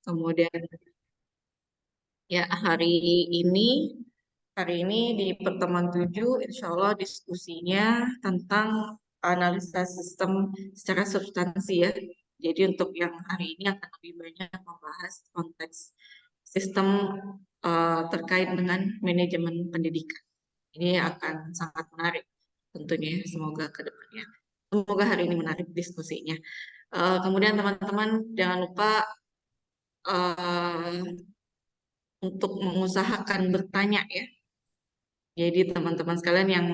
Kemudian ya ini hari ini di pertemuan 7, insya Allah diskusinya tentang analisa sistem secara substansi ya. Jadi untuk yang hari ini akan lebih banyak membahas konteks sistem terkait dengan manajemen pendidikan. Ini akan sangat menarik tentunya, semoga ke depannya. Semoga hari ini menarik diskusinya. Kemudian teman-teman jangan lupa untuk mengusahakan bertanya ya. Jadi teman-teman sekalian yang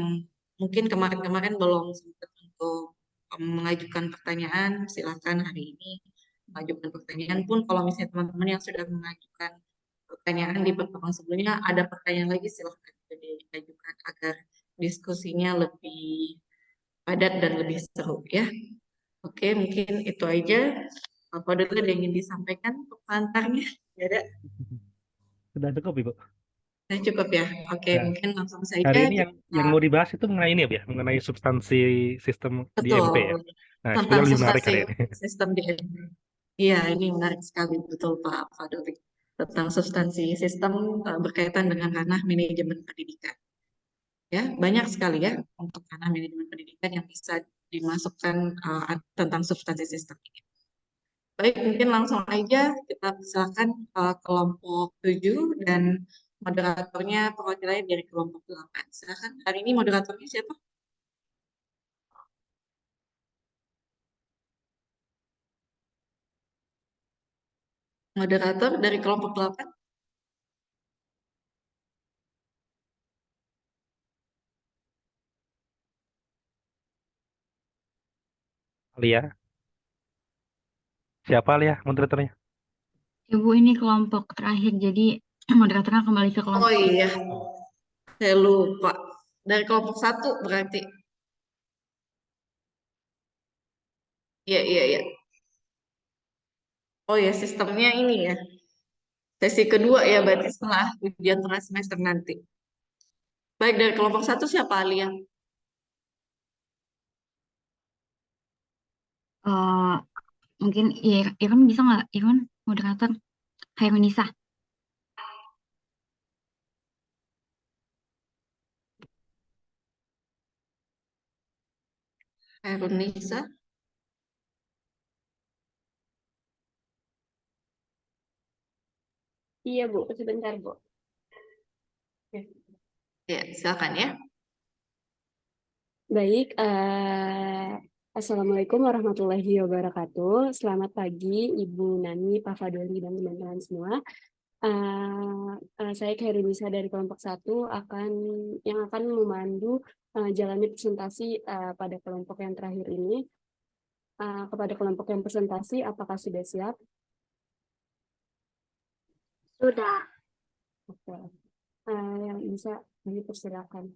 mungkin kemarin-kemarin belum sempat untuk mengajukan pertanyaan, silakan hari ini mengajukan pertanyaan pun kalau misalnya teman-teman yang sudah mengajukan pertanyaan di pertemuan sebelumnya ada pertanyaan lagi silahkan juga diajukan agar diskusinya lebih padat dan lebih seru ya. Oke, mungkin itu aja. Apa dulu ada yang ingin disampaikan untuk pengantarnya? Ya, ada. Sudah cukup, Ibu. Nah, cukup ya. Oke, Ya. mungkin langsung Hari saja ini kita yang mau dibahas itu mengenai ini ya, Bu, ya, mengenai substansi sistem di MP ya. betul Nah, tentang sebenarnya lebih menarik substansi hari ini. sistem di Indonesia. Iya, ini menarik sekali betul Pak Fadoli tentang substansi sistem berkaitan dengan ranah manajemen pendidikan. Ya, banyak sekali ya untuk ranah manajemen pendidikan yang bisa dimasukkan tentang substansi sistem ini. Baik, mungkin langsung aja kita silakan kelompok 7 dan moderatornya perwakilannya dari kelompok 8. Silakan, hari ini moderatornya siapa? Moderator dari kelompok 8. Alia, siapa Alia moderatornya? Ibu ini kelompok terakhir, jadi moderatornya kembali ke Oh kelompok. iya, saya lupa. Dari kelompok 1 berarti. Iya, iya, iya. Oh ya, sistemnya ini ya. Sesi kedua ya, berarti setelah ujian tengah semester nanti. Baik, dari kelompok 1 siapa Alia? Eh, mungkin Irwan bisa nggak? Irwan moderator Hairunisa. Herunisa. Iya, Bu. Sebentar, Bu. Ya, silakan ya. Baik, Assalamualaikum warahmatullahi wabarakatuh. Selamat pagi, Ibu Nani, Pak Fadoli, dan teman-teman semua. Saya Khairunisa dari kelompok 1 yang akan memandu jalannya presentasi pada kelompok yang terakhir ini. Kepada kelompok yang presentasi, apakah sudah siap? Sudah. Oke. Yang bisa dipersilakan.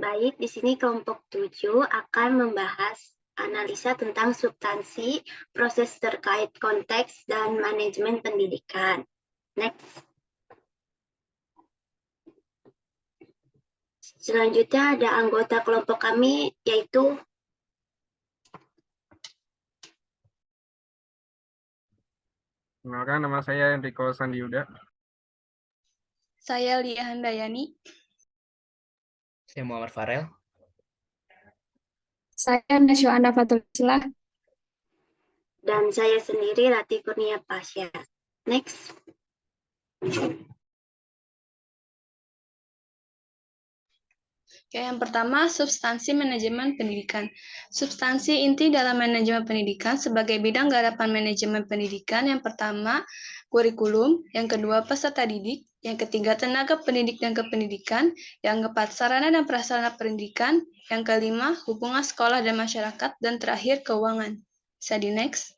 Baik, di sini kelompok 7 akan membahas analisa tentang substansi, proses terkait konteks, dan manajemen pendidikan. Next. Selanjutnya ada anggota kelompok kami, yaitu Kenalkan, nama saya Enrico Sandiuda. Saya Lia Handayani. Saya Muhammad Farel. Saya Nasyo Anda Fatul Islah. dan saya sendiri Rati Kurnia Pasya. Next. Oke, yang pertama, substansi manajemen pendidikan. Substansi inti dalam manajemen pendidikan sebagai bidang garapan manajemen pendidikan yang pertama, kurikulum, yang kedua, peserta didik, Yang ketiga, tenaga pendidik dan kependidikan. Yang keempat, sarana dan prasarana pendidikan. Yang kelima, hubungan sekolah dan masyarakat. Dan terakhir, keuangan. Bisa di next.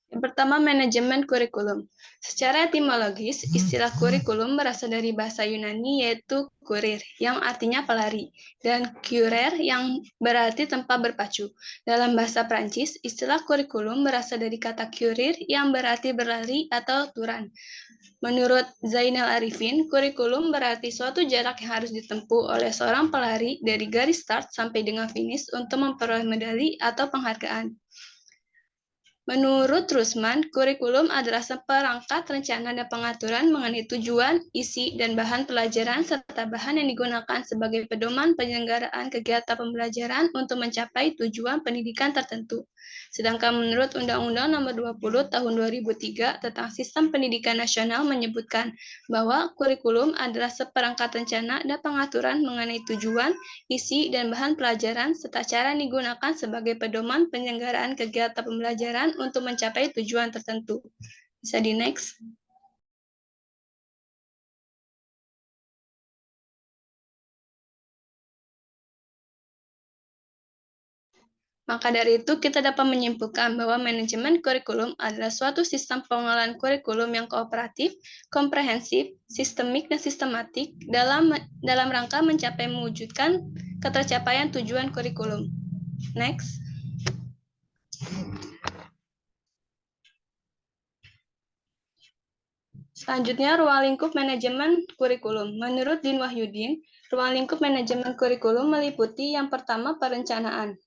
Yang pertama, manajemen kurikulum. Secara etimologis, istilah kurikulum berasal dari bahasa Yunani yaitu kurir, yang artinya pelari, dan curer yang berarti tempat berpacu. Dalam bahasa Prancis, istilah kurikulum berasal dari kata curir yang berarti berlari atau turan. Menurut Zainal Arifin, kurikulum berarti suatu jarak yang harus ditempuh oleh seorang pelari dari garis start sampai dengan finish untuk memperoleh medali atau penghargaan. Menurut Rusman, kurikulum adalah seperangkat rencana dan pengaturan mengenai tujuan, isi, dan bahan pelajaran, serta bahan yang digunakan sebagai pedoman penyelenggaraan kegiatan pembelajaran untuk mencapai tujuan pendidikan tertentu. Sedangkan menurut Undang-Undang Nomor 20 Tahun 2003 tentang Sistem Pendidikan Nasional menyebutkan bahwa kurikulum adalah seperangkat rencana dan pengaturan mengenai tujuan, isi, dan bahan pelajaran, serta cara yang digunakan sebagai pedoman penyelenggaraan kegiatan pembelajaran untuk mencapai tujuan tertentu. Bisa di next. Maka dari itu, kita dapat menyimpulkan bahwa manajemen kurikulum adalah suatu sistem pengelolaan kurikulum yang kooperatif, komprehensif, sistemik, dan sistematik dalam rangka mewujudkan ketercapaian tujuan kurikulum. Next. Selanjutnya, ruang lingkup manajemen kurikulum. Menurut Din Wahyudin, ruang lingkup manajemen kurikulum meliputi yang pertama, perencanaan.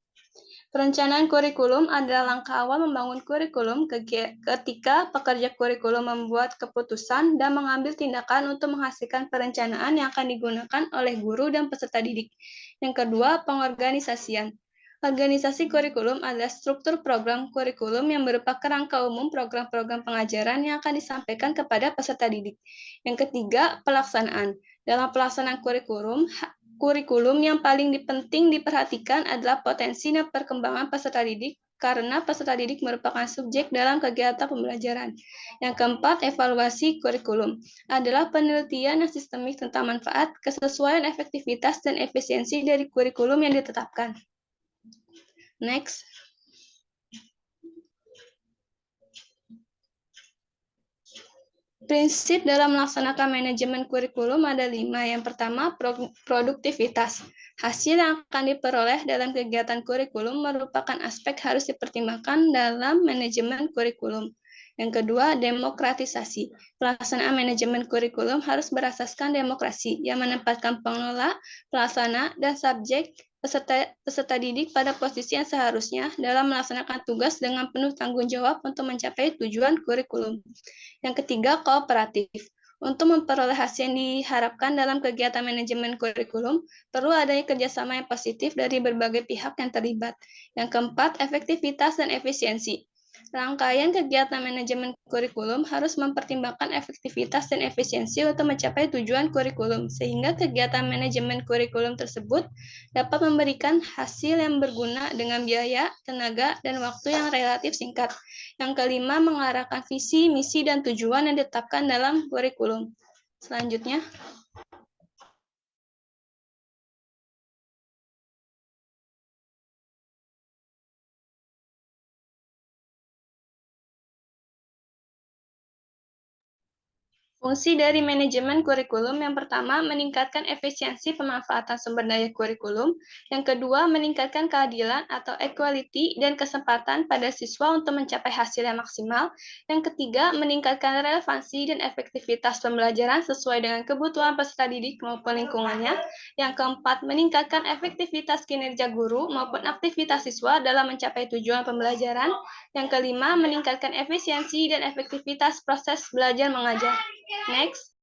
Perencanaan kurikulum adalah langkah awal membangun kurikulum ketika pekerja kurikulum membuat keputusan dan mengambil tindakan untuk menghasilkan perencanaan yang akan digunakan oleh guru dan peserta didik. Yang kedua, pengorganisasian. Organisasi kurikulum adalah struktur program kurikulum yang berupa kerangka umum program-program pengajaran yang akan disampaikan kepada peserta didik. Yang ketiga, pelaksanaan. Dalam pelaksanaan kurikulum yang paling penting diperhatikan adalah potensi dan perkembangan peserta didik karena peserta didik merupakan subjek dalam kegiatan pembelajaran. Yang keempat, evaluasi kurikulum adalah penelitian yang sistemik tentang manfaat, kesesuaian, efektivitas, dan efisiensi dari kurikulum yang ditetapkan. Next. Prinsip dalam melaksanakan manajemen kurikulum ada 5. Yang pertama, produktivitas. Hasil yang akan diperoleh dalam kegiatan kurikulum merupakan aspek harus dipertimbangkan dalam manajemen kurikulum. Yang kedua, demokratisasi. Pelaksanaan manajemen kurikulum harus berasaskan demokrasi yang menempatkan pengelola, pelaksana, dan subjek peserta didik pada posisi yang seharusnya dalam melaksanakan tugas dengan penuh tanggung jawab untuk mencapai tujuan kurikulum. Yang ketiga, kooperatif. Untuk memperoleh hasil yang diharapkan dalam kegiatan manajemen kurikulum, perlu adanya kerjasama yang positif dari berbagai pihak yang terlibat. Yang keempat, efektivitas dan efisiensi. Rangkaian kegiatan manajemen kurikulum harus mempertimbangkan efektivitas dan efisiensi untuk mencapai tujuan kurikulum, sehingga kegiatan manajemen kurikulum tersebut dapat memberikan hasil yang berguna dengan biaya, tenaga, dan waktu yang relatif singkat. Yang kelima, mengarahkan visi, misi, dan tujuan yang ditetapkan dalam kurikulum. Selanjutnya. Fungsi dari manajemen kurikulum yang pertama, meningkatkan efisiensi pemanfaatan sumber daya kurikulum. Yang kedua, meningkatkan keadilan atau equality dan kesempatan pada siswa untuk mencapai hasil yang maksimal. Yang ketiga, meningkatkan relevansi dan efektivitas pembelajaran sesuai dengan kebutuhan peserta didik maupun lingkungannya. Yang keempat, meningkatkan efektivitas kinerja guru maupun aktivitas siswa dalam mencapai tujuan pembelajaran. Yang kelima, meningkatkan efisiensi dan efektivitas proses belajar mengajar. Next.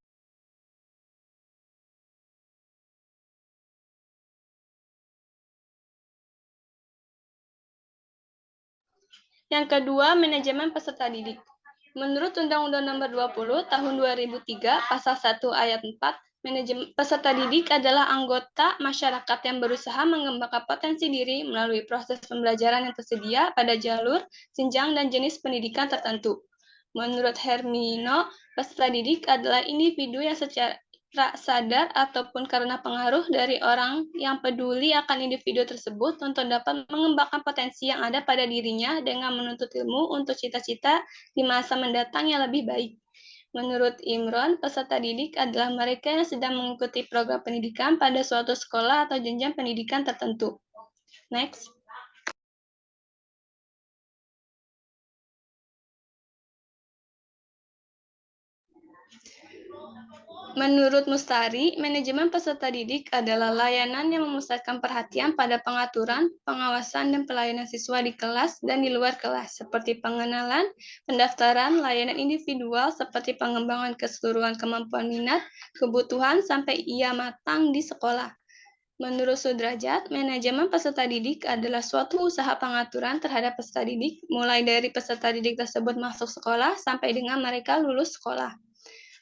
Yang kedua, manajemen peserta didik. Menurut Undang-Undang Nomor 20 Tahun 2003, Pasal 1 Ayat 4, Peserta didik adalah anggota masyarakat yang berusaha mengembangkan potensi diri melalui proses pembelajaran yang tersedia pada jalur, jenjang, dan jenis pendidikan tertentu. Menurut Hermino, peserta didik adalah individu yang secara sadar ataupun karena pengaruh dari orang yang peduli akan individu tersebut untuk dapat mengembangkan potensi yang ada pada dirinya dengan menuntut ilmu untuk cita-cita di masa mendatang yang lebih baik. Menurut Imron, peserta didik adalah mereka yang sedang mengikuti program pendidikan pada suatu sekolah atau jenjang pendidikan tertentu. Next. Menurut Mustari, manajemen peserta didik adalah layanan yang memusatkan perhatian pada pengaturan, pengawasan, dan pelayanan siswa di kelas dan di luar kelas, seperti pengenalan, pendaftaran, layanan individual, seperti pengembangan keseluruhan kemampuan minat, kebutuhan, sampai ia matang di sekolah. Menurut Sudrajat, manajemen peserta didik adalah suatu usaha pengaturan terhadap peserta didik, mulai dari peserta didik tersebut masuk sekolah sampai dengan mereka lulus sekolah.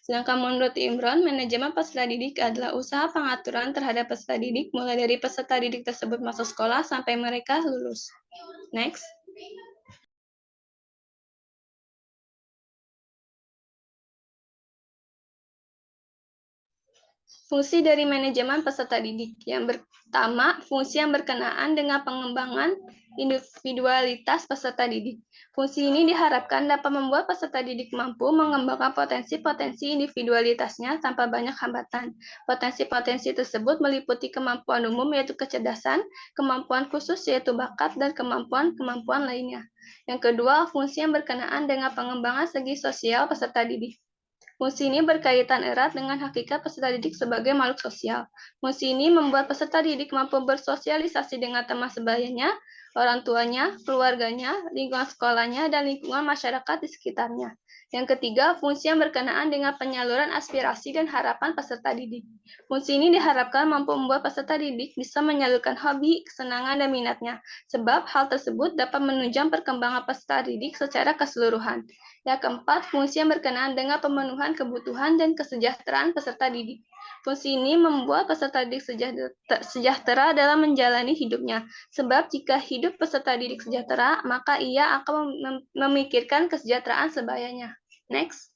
Sedangkan menurut Imron, manajemen peserta didik adalah usaha pengaturan terhadap peserta didik mulai dari peserta didik tersebut masuk sekolah sampai mereka lulus. Next. Fungsi dari manajemen peserta didik. Yang pertama, fungsi yang berkenaan dengan pengembangan individualitas peserta didik. Fungsi ini diharapkan dapat membuat peserta didik mampu mengembangkan potensi-potensi individualitasnya tanpa banyak hambatan. Potensi-potensi tersebut meliputi kemampuan umum yaitu kecerdasan, kemampuan khusus yaitu bakat, dan kemampuan-kemampuan lainnya. Yang kedua, fungsi yang berkenaan dengan pengembangan segi sosial peserta didik. Fungsi ini berkaitan erat dengan hakikat peserta didik sebagai makhluk sosial. Fungsi ini membuat peserta didik mampu bersosialisasi dengan teman sebayanya, orang tuanya, keluarganya, lingkungan sekolahnya, dan lingkungan masyarakat di sekitarnya. Yang ketiga, fungsi yang berkenaan dengan penyaluran aspirasi dan harapan peserta didik. Fungsi ini diharapkan mampu membuat peserta didik bisa menyalurkan hobi, kesenangan, dan minatnya, sebab hal tersebut dapat menunjang perkembangan peserta didik secara keseluruhan. Yang keempat, fungsi yang berkenaan dengan pemenuhan kebutuhan dan kesejahteraan peserta didik. Fungsi ini membuat peserta didik sejahtera dalam menjalani hidupnya. Sebab jika hidup peserta didik sejahtera, maka ia akan memikirkan kesejahteraan sebayanya. Next.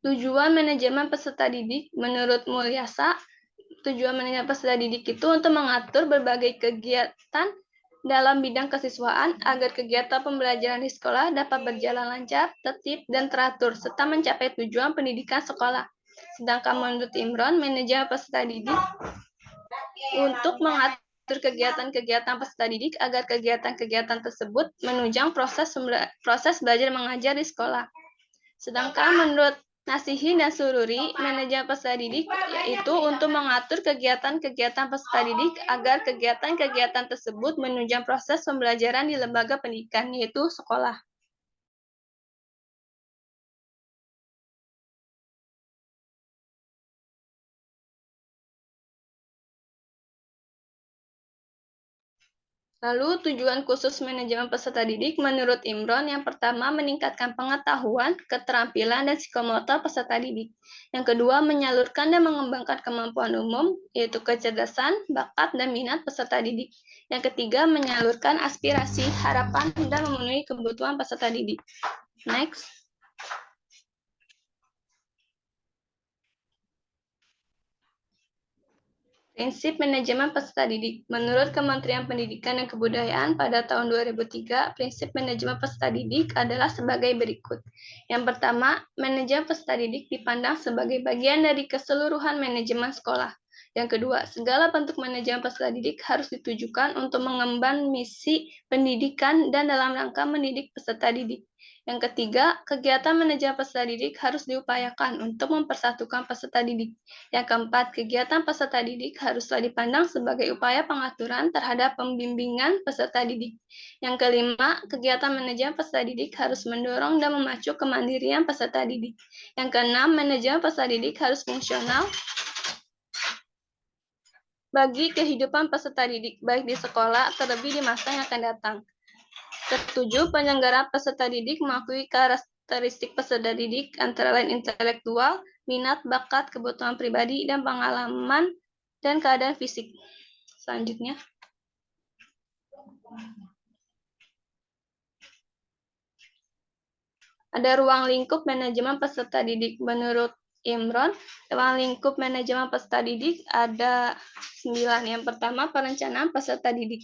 Tujuan manajemen peserta didik menurut Mulyasa, tujuan manajemen peserta didik itu untuk mengatur berbagai kegiatan dalam bidang kesiswaan agar kegiatan pembelajaran di sekolah dapat berjalan lancar, tertib, dan teratur, serta mencapai tujuan pendidikan sekolah. Sedangkan menurut Imron, manajemen peserta didik untuk mengatur kegiatan-kegiatan peserta didik agar kegiatan-kegiatan tersebut menunjang proses belajar mengajar di sekolah. Sedangkan menurut Nasihi dan Sururi, manajemen peserta didik yaitu untuk mengatur kegiatan-kegiatan peserta didik agar kegiatan-kegiatan tersebut menunjang proses pembelajaran di lembaga pendidikan, yaitu sekolah. Lalu tujuan khusus manajemen peserta didik menurut Imron yang pertama meningkatkan pengetahuan, keterampilan, dan psikomotor peserta didik. Yang kedua menyalurkan dan mengembangkan kemampuan umum yaitu kecerdasan, bakat, dan minat peserta didik. Yang ketiga menyalurkan aspirasi, harapan, dan memenuhi kebutuhan peserta didik. Next. Prinsip manajemen peserta didik. Menurut Kementerian Pendidikan dan Kebudayaan pada tahun 2003, prinsip manajemen peserta didik adalah sebagai berikut. Yang pertama, manajemen peserta didik dipandang sebagai bagian dari keseluruhan manajemen sekolah. Yang kedua, segala bentuk manajemen peserta didik harus ditujukan untuk mengemban misi pendidikan dan dalam rangka mendidik peserta didik. Yang ketiga, kegiatan manajemen peserta didik harus diupayakan untuk mempersatukan peserta didik. Yang keempat, kegiatan peserta didik haruslah dipandang sebagai upaya pengaturan terhadap pembimbingan peserta didik. Yang kelima, kegiatan manajemen peserta didik harus mendorong dan memacu kemandirian peserta didik. Yang keenam, manajemen peserta didik harus fungsional bagi kehidupan peserta didik, baik di sekolah terlebih di masa yang akan datang. Ketujuh, penyelenggara peserta didik mengakui karakteristik peserta didik antara lain intelektual, minat, bakat, kebutuhan pribadi, dan pengalaman dan keadaan fisik. Selanjutnya. Ada ruang lingkup manajemen peserta didik. Menurut Imron, ruang lingkup manajemen peserta didik ada 9. Yang pertama, perencanaan peserta didik.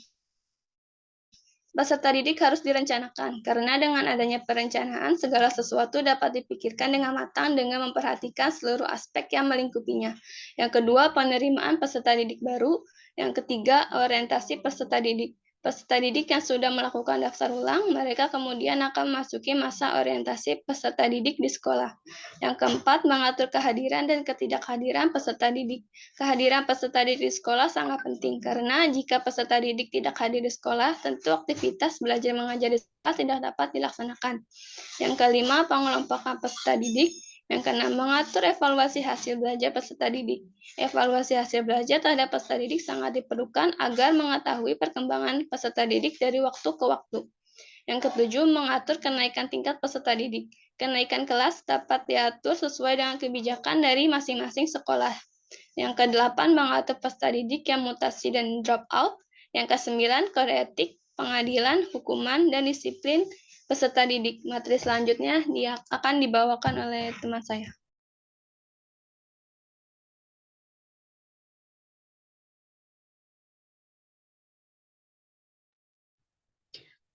Peserta didik harus direncanakan, karena dengan adanya perencanaan, segala sesuatu dapat dipikirkan dengan matang dengan memperhatikan seluruh aspek yang melingkupinya. Yang kedua, penerimaan peserta didik baru. Yang ketiga, orientasi peserta didik. Peserta didik yang sudah melakukan daftar ulang, mereka kemudian akan memasuki masa orientasi peserta didik di sekolah. Yang keempat, mengatur kehadiran dan ketidakhadiran peserta didik. Kehadiran peserta didik di sekolah sangat penting, karena jika peserta didik tidak hadir di sekolah, tentu aktivitas belajar mengajar di sekolah tidak dapat dilaksanakan. Yang kelima, pengelompokan peserta didik. Yang keenam, mengatur evaluasi hasil belajar peserta didik. Evaluasi hasil belajar terhadap peserta didik sangat diperlukan agar mengetahui perkembangan peserta didik dari waktu ke waktu. Yang ketujuh, mengatur kenaikan tingkat peserta didik. Kenaikan kelas dapat diatur sesuai dengan kebijakan dari masing-masing sekolah. Yang kedelapan, mengatur peserta didik yang mutasi dan drop out. Yang kesembilan, kode etik, pengadilan, hukuman, dan disiplin peserta didik. Materi selanjutnya akan dibawakan oleh teman saya.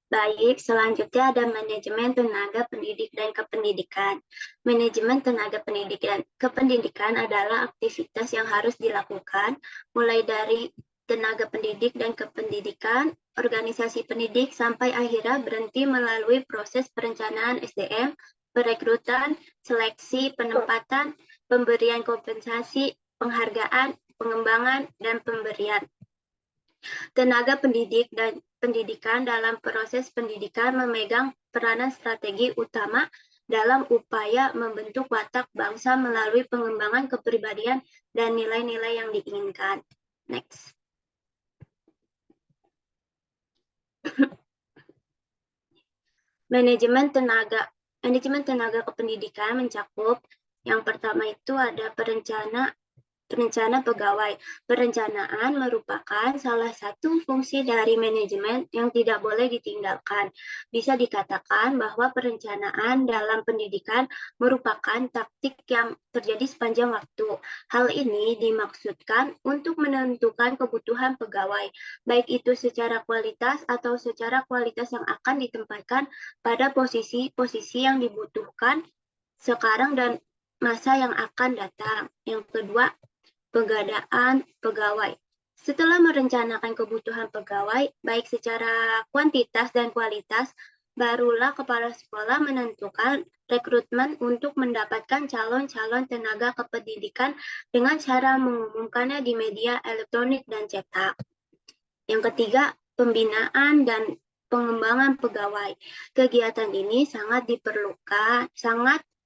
Baik, selanjutnya ada manajemen tenaga pendidik dan kependidikan. Manajemen tenaga pendidik dan kependidikan adalah aktivitas yang harus dilakukan, mulai dari tenaga pendidik dan kependidikan, organisasi pendidik, sampai akhirnya berhenti melalui proses perencanaan SDM, perekrutan, seleksi, penempatan, pemberian kompensasi, penghargaan, pengembangan, dan pemberian. Tenaga pendidik dan pendidikan dalam proses pendidikan memegang peranan strategi utama dalam upaya membentuk watak bangsa melalui pengembangan kepribadian dan nilai-nilai yang diinginkan. Next. Manajemen tenaga kependidikan mencakup yang pertama itu ada perencana pegawai. Perencanaan merupakan salah satu fungsi dari manajemen yang tidak boleh ditinggalkan. Bisa dikatakan bahwa perencanaan dalam pendidikan merupakan taktik yang terjadi sepanjang waktu. Hal ini dimaksudkan untuk menentukan kebutuhan pegawai, baik itu secara kualitas atau secara kualitas yang akan ditempatkan pada posisi-posisi yang dibutuhkan sekarang dan masa yang akan datang. Yang kedua, pengadaan pegawai. Setelah merencanakan kebutuhan pegawai, baik secara kuantitas dan kualitas, barulah kepala sekolah menentukan rekrutmen untuk mendapatkan calon-calon tenaga kependidikan dengan cara mengumumkannya di media elektronik dan cetak. Yang ketiga, pembinaan dan pengembangan pegawai. Kegiatan ini sangat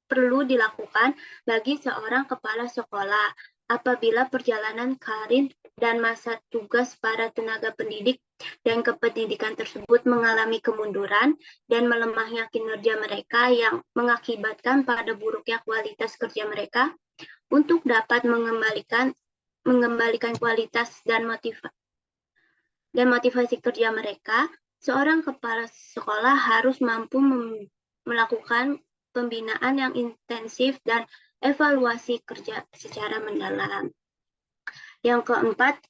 perlu dilakukan bagi seorang kepala sekolah apabila perjalanan karir dan masa tugas para tenaga pendidik dan kependidikan tersebut mengalami kemunduran dan melemahnya kinerja mereka yang mengakibatkan pada buruknya kualitas kerja mereka. Untuk dapat mengembalikan kualitas dan motivasi kerja mereka, seorang kepala sekolah harus mampu melakukan pembinaan yang intensif dan evaluasi kerja secara mendalam. Yang keempat,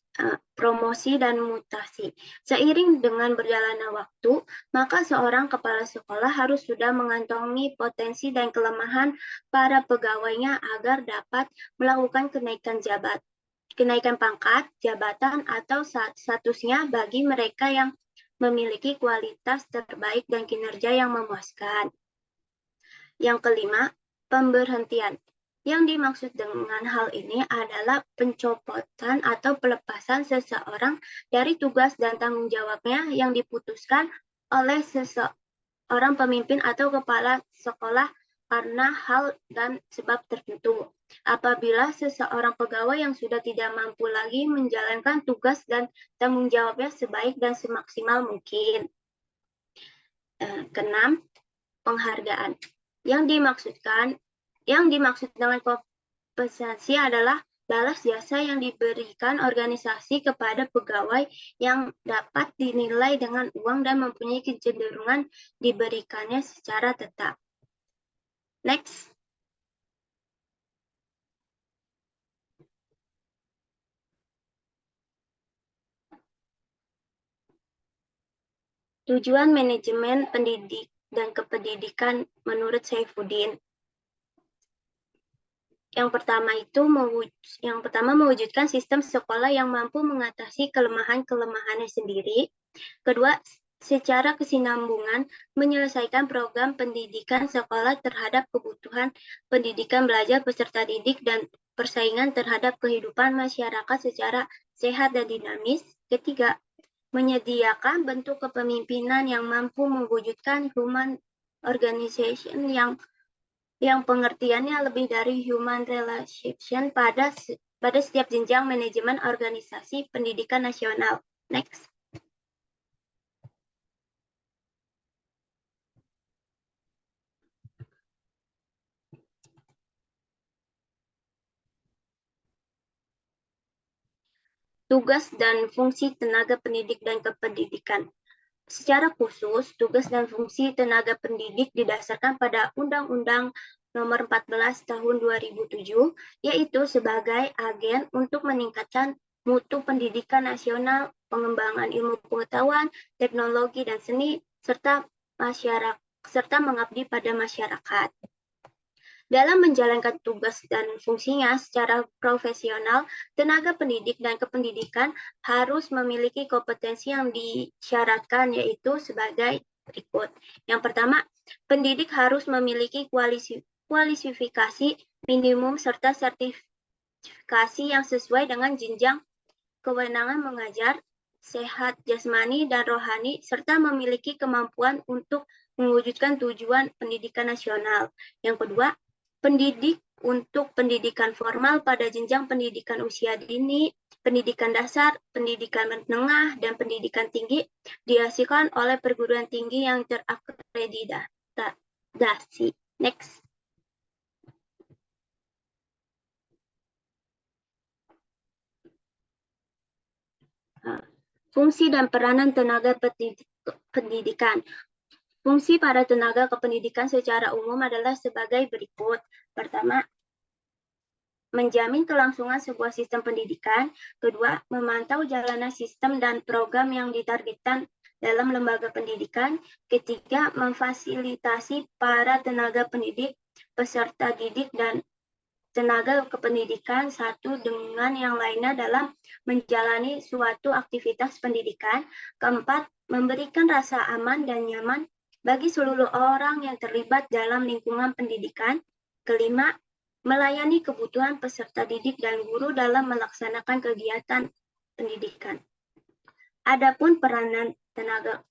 promosi dan mutasi. Seiring dengan berjalannya waktu, maka seorang kepala sekolah harus sudah mengantongi potensi dan kelemahan para pegawainya agar dapat melakukan kenaikan pangkat, jabatan, atau statusnya bagi mereka yang memiliki kualitas terbaik dan kinerja yang memuaskan. Yang kelima, pemberhentian. Yang dimaksud dengan hal ini adalah pencopotan atau pelepasan seseorang dari tugas dan tanggung jawabnya yang diputuskan oleh seseorang pemimpin atau kepala sekolah karena hal dan sebab tertentu. Apabila seseorang pegawai yang sudah tidak mampu lagi menjalankan tugas dan tanggung jawabnya sebaik dan semaksimal mungkin. Keenam, penghargaan. Yang dimaksud dengan kompensasi adalah balas jasa yang diberikan organisasi kepada pegawai yang dapat dinilai dengan uang dan mempunyai kecenderungan diberikannya secara tetap. Next. Tujuan manajemen pendidik dan kependidikan menurut Saifuddin. Yang pertama mewujudkan sistem sekolah yang mampu mengatasi kelemahan-kelemahannya sendiri. Kedua, secara kesinambungan menyelesaikan program pendidikan sekolah terhadap kebutuhan pendidikan belajar peserta didik dan persaingan terhadap kehidupan masyarakat secara sehat dan dinamis. Ketiga, menyediakan bentuk kepemimpinan yang mampu mewujudkan human organization yang pengertiannya lebih dari human relation pada setiap jenjang manajemen organisasi pendidikan nasional. Next. Tugas dan fungsi tenaga pendidik dan kependidikan. Secara khusus, tugas dan fungsi tenaga pendidik didasarkan pada Undang-Undang Nomor 14 Tahun 2007, yaitu sebagai agen untuk meningkatkan mutu pendidikan nasional, pengembangan ilmu pengetahuan, teknologi dan seni, serta mengabdi pada masyarakat. Dalam menjalankan tugas dan fungsinya secara profesional, tenaga pendidik dan kependidikan harus memiliki kompetensi yang disyaratkan, yaitu sebagai berikut. Yang pertama, pendidik harus memiliki kualifikasi minimum serta sertifikasi yang sesuai dengan jenjang kewenangan mengajar, sehat jasmani dan rohani, serta memiliki kemampuan untuk mewujudkan tujuan pendidikan nasional. Yang kedua, pendidik untuk pendidikan formal pada jenjang pendidikan usia dini, pendidikan dasar, pendidikan menengah, dan pendidikan tinggi dihasilkan oleh perguruan tinggi yang terakreditasi. Next. Fungsi dan peranan tenaga pendidikan. Fungsi para tenaga kependidikan secara umum adalah sebagai berikut. Pertama, menjamin kelangsungan sebuah sistem pendidikan. Kedua, memantau jalannya sistem dan program yang ditargetkan dalam lembaga pendidikan. Ketiga, memfasilitasi para tenaga pendidik, peserta didik, dan tenaga kependidikan satu dengan yang lainnya dalam menjalani suatu aktivitas pendidikan. Keempat, memberikan rasa aman dan nyaman bagi seluruh orang yang terlibat dalam lingkungan pendidikan. Kelima, melayani kebutuhan peserta didik dan guru dalam melaksanakan kegiatan pendidikan. Adapun peranan tenaga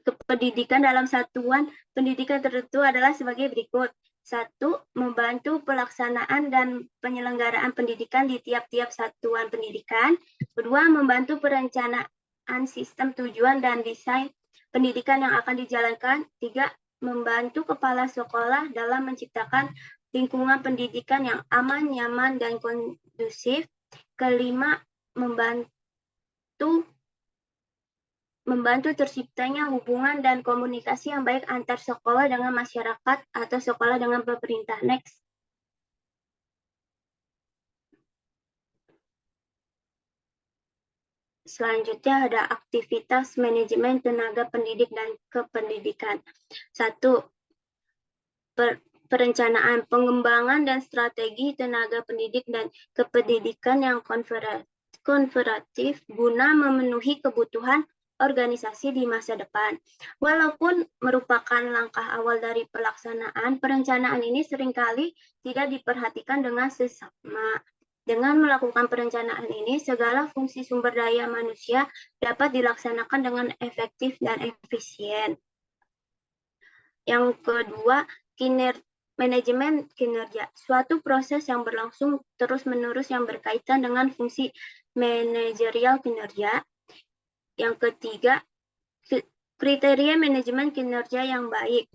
kependidikan dalam satuan pendidikan tertentu adalah sebagai berikut. 1. Membantu pelaksanaan dan penyelenggaraan pendidikan di tiap-tiap satuan pendidikan. 2. Membantu perencanaan sistem tujuan dan desain pendidikan yang akan dijalankan. 3. Membantu kepala sekolah dalam menciptakan lingkungan pendidikan yang aman, nyaman, dan kondusif. Kelima, membantu terciptanya hubungan dan komunikasi yang baik antar sekolah dengan masyarakat atau sekolah dengan pemerintah. Next. Selanjutnya ada aktivitas manajemen tenaga pendidik dan kependidikan. 1. Perencanaan, pengembangan, dan strategi tenaga pendidik dan kependidikan yang konservatif guna memenuhi kebutuhan organisasi di masa depan. Walaupun merupakan langkah awal dari pelaksanaan, perencanaan ini seringkali tidak diperhatikan dengan seksama. Dengan melakukan perencanaan ini, segala fungsi sumber daya manusia dapat dilaksanakan dengan efektif dan efisien. Yang kedua, manajemen kinerja. Suatu proses yang berlangsung terus-menerus yang berkaitan dengan fungsi manajerial kinerja. Yang ketiga, Kriteria manajemen kinerja yang baik.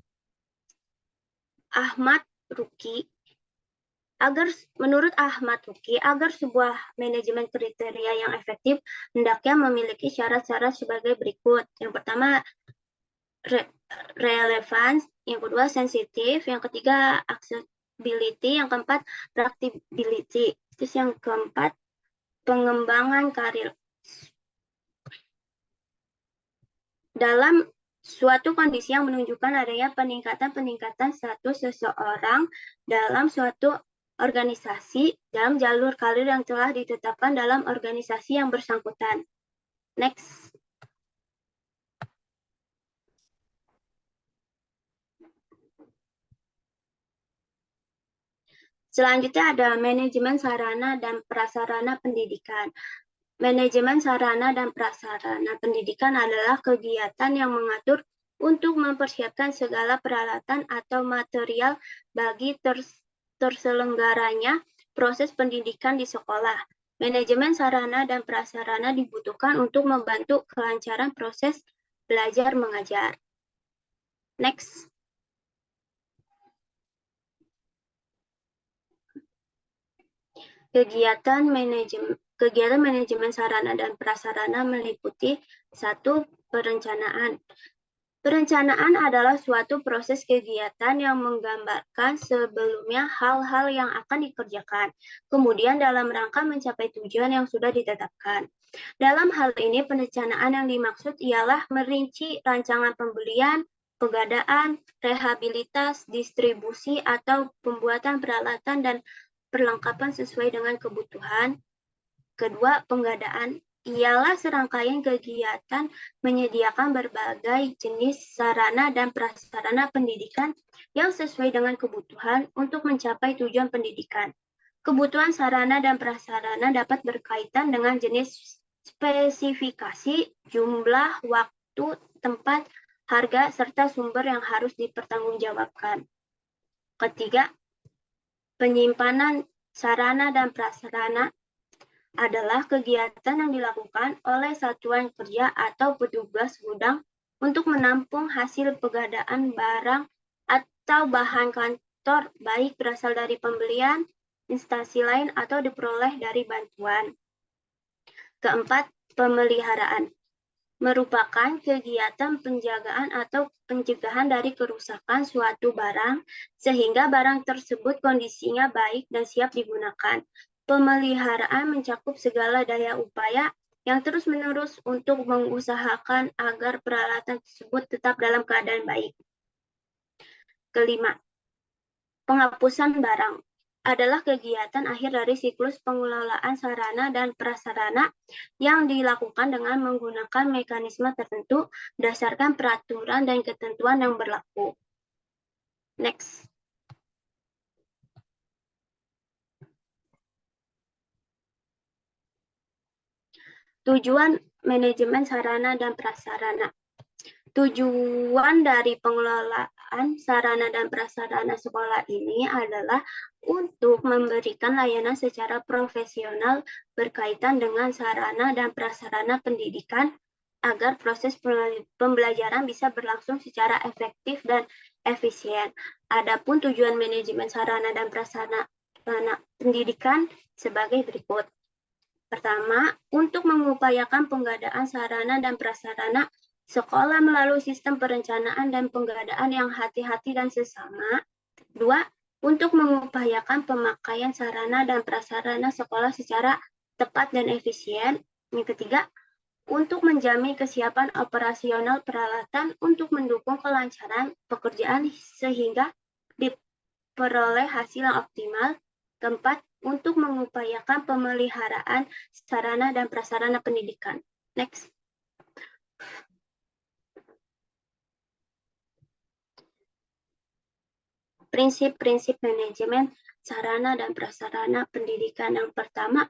Menurut Ahmad Ruki, agar sebuah manajemen kriteria yang efektif, hendaknya memiliki syarat-syarat sebagai berikut. Yang pertama, relevan. Yang kedua, sensitif. Yang ketiga, accessibility. Yang keempat, practicability. Terus yang keempat, pengembangan karir. Dalam suatu kondisi yang menunjukkan adanya peningkatan status seseorang dalam suatu organisasi dalam jalur karir yang telah ditetapkan dalam organisasi yang bersangkutan. Next. Selanjutnya ada manajemen sarana dan prasarana pendidikan. Manajemen sarana dan prasarana pendidikan adalah kegiatan yang mengatur untuk mempersiapkan segala peralatan atau material bagi terselenggaranya proses pendidikan di sekolah. Manajemen sarana dan prasarana dibutuhkan untuk membantu kelancaran proses belajar mengajar. Next. Kegiatan manajemen sarana dan prasarana meliputi 1. Perencanaan. Perencanaan adalah suatu proses kegiatan yang menggambarkan sebelumnya hal-hal yang akan dikerjakan, kemudian dalam rangka mencapai tujuan yang sudah ditetapkan. Dalam hal ini, perencanaan yang dimaksud ialah merinci rancangan pembelian, pengadaan, rehabilitas, distribusi, atau pembuatan peralatan dan perlengkapan sesuai dengan kebutuhan. Kedua, pengadaan ialah serangkaian kegiatan menyediakan berbagai jenis sarana dan prasarana pendidikan yang sesuai dengan kebutuhan untuk mencapai tujuan pendidikan. Kebutuhan sarana dan prasarana dapat berkaitan dengan jenis, spesifikasi, jumlah, waktu, tempat, harga, serta sumber yang harus dipertanggungjawabkan. Ketiga, penyimpanan sarana dan prasarana adalah kegiatan yang dilakukan oleh satuan kerja atau petugas gudang untuk menampung hasil pengadaan barang atau bahan kantor, baik berasal dari pembelian, instansi lain, atau diperoleh dari bantuan. Keempat, pemeliharaan merupakan kegiatan penjagaan atau pencegahan dari kerusakan suatu barang sehingga barang tersebut kondisinya baik dan siap digunakan. Pemeliharaan mencakup segala daya upaya yang terus-menerus untuk mengusahakan agar peralatan tersebut tetap dalam keadaan baik. Kelima, penghapusan barang adalah kegiatan akhir dari siklus pengelolaan sarana dan prasarana yang dilakukan dengan menggunakan mekanisme tertentu berdasarkan peraturan dan ketentuan yang berlaku. Next. Tujuan manajemen sarana dan prasarana. Tujuan dari pengelolaan sarana dan prasarana sekolah ini adalah untuk memberikan layanan secara profesional berkaitan dengan sarana dan prasarana pendidikan agar proses pembelajaran bisa berlangsung secara efektif dan efisien. Adapun tujuan manajemen sarana dan prasarana pendidikan sebagai berikut. Pertama, untuk mengupayakan pengadaan sarana dan prasarana sekolah melalui sistem perencanaan dan pengadaan yang hati-hati dan sesama. Dua, untuk mengupayakan pemakaian sarana dan prasarana sekolah secara tepat dan efisien. Yang ketiga, untuk menjamin kesiapan operasional peralatan untuk mendukung kelancaran pekerjaan sehingga diperoleh hasil yang optimal. Keempat, untuk mengupayakan pemeliharaan sarana dan prasarana pendidikan. Next. Prinsip-prinsip manajemen sarana dan prasarana pendidikan. Yang pertama,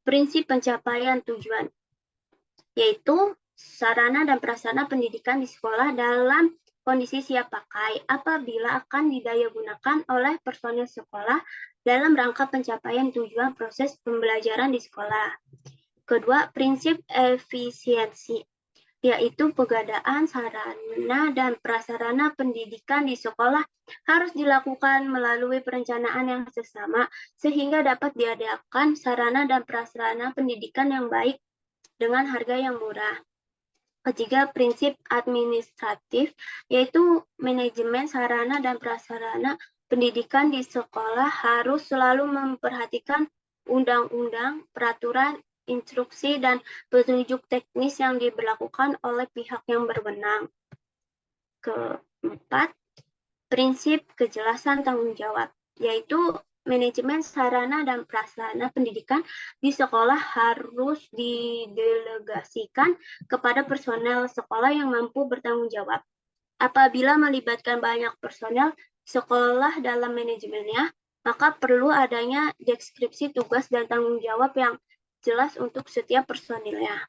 prinsip pencapaian tujuan, yaitu sarana dan prasarana pendidikan di sekolah dalam kondisi siap pakai apabila akan didayagunakan oleh personil sekolah dalam rangka pencapaian tujuan proses pembelajaran di sekolah. Kedua, prinsip efisiensi, yaitu pengadaan sarana dan prasarana pendidikan di sekolah harus dilakukan melalui perencanaan yang seksama sehingga dapat diadakan sarana dan prasarana pendidikan yang baik dengan harga yang murah. Ketiga, prinsip administratif, yaitu manajemen sarana dan prasarana pendidikan di sekolah harus selalu memperhatikan undang-undang, peraturan, instruksi, dan petunjuk teknis yang diberlakukan oleh pihak yang berwenang. Keempat, prinsip kejelasan tanggung jawab, yaitu manajemen sarana dan prasarana pendidikan di sekolah harus didelegasikan kepada personel sekolah yang mampu bertanggung jawab. Apabila melibatkan banyak personel sekolah dalam manajemennya, maka perlu adanya deskripsi tugas dan tanggung jawab yang jelas untuk setiap personilnya.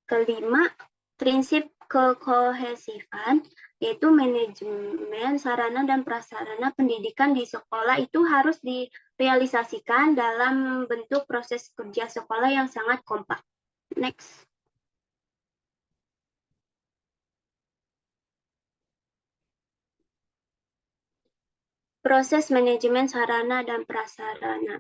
Kelima, prinsip kekohesifan, yaitu manajemen sarana dan prasarana pendidikan di sekolah itu harus direalisasikan dalam bentuk proses kerja sekolah yang sangat kompak. Next. Proses manajemen sarana dan prasarana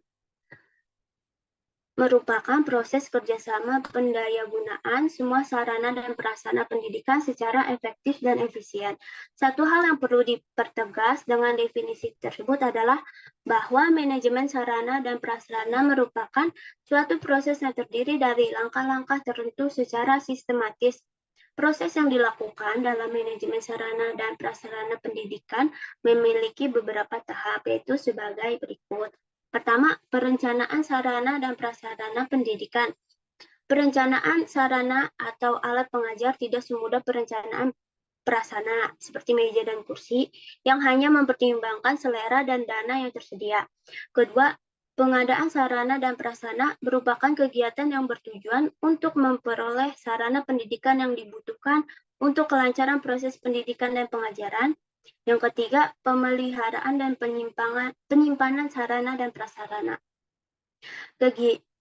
merupakan proses kerjasama pendayagunaan semua sarana dan prasarana pendidikan secara efektif dan efisien. Satu hal yang perlu dipertegas dengan definisi tersebut adalah bahwa manajemen sarana dan prasarana merupakan suatu proses yang terdiri dari langkah-langkah tertentu secara sistematis. Proses yang dilakukan dalam manajemen sarana dan prasarana pendidikan memiliki beberapa tahap, yaitu sebagai berikut. Pertama, perencanaan sarana dan prasarana pendidikan. Perencanaan sarana atau alat pengajar tidak semudah perencanaan prasarana seperti meja dan kursi yang hanya mempertimbangkan selera dan dana yang tersedia. Kedua, pengadaan sarana dan prasarana merupakan kegiatan yang bertujuan untuk memperoleh sarana pendidikan yang dibutuhkan untuk kelancaran proses pendidikan dan pengajaran. Yang ketiga, pemeliharaan dan penyimpanan sarana dan prasarana.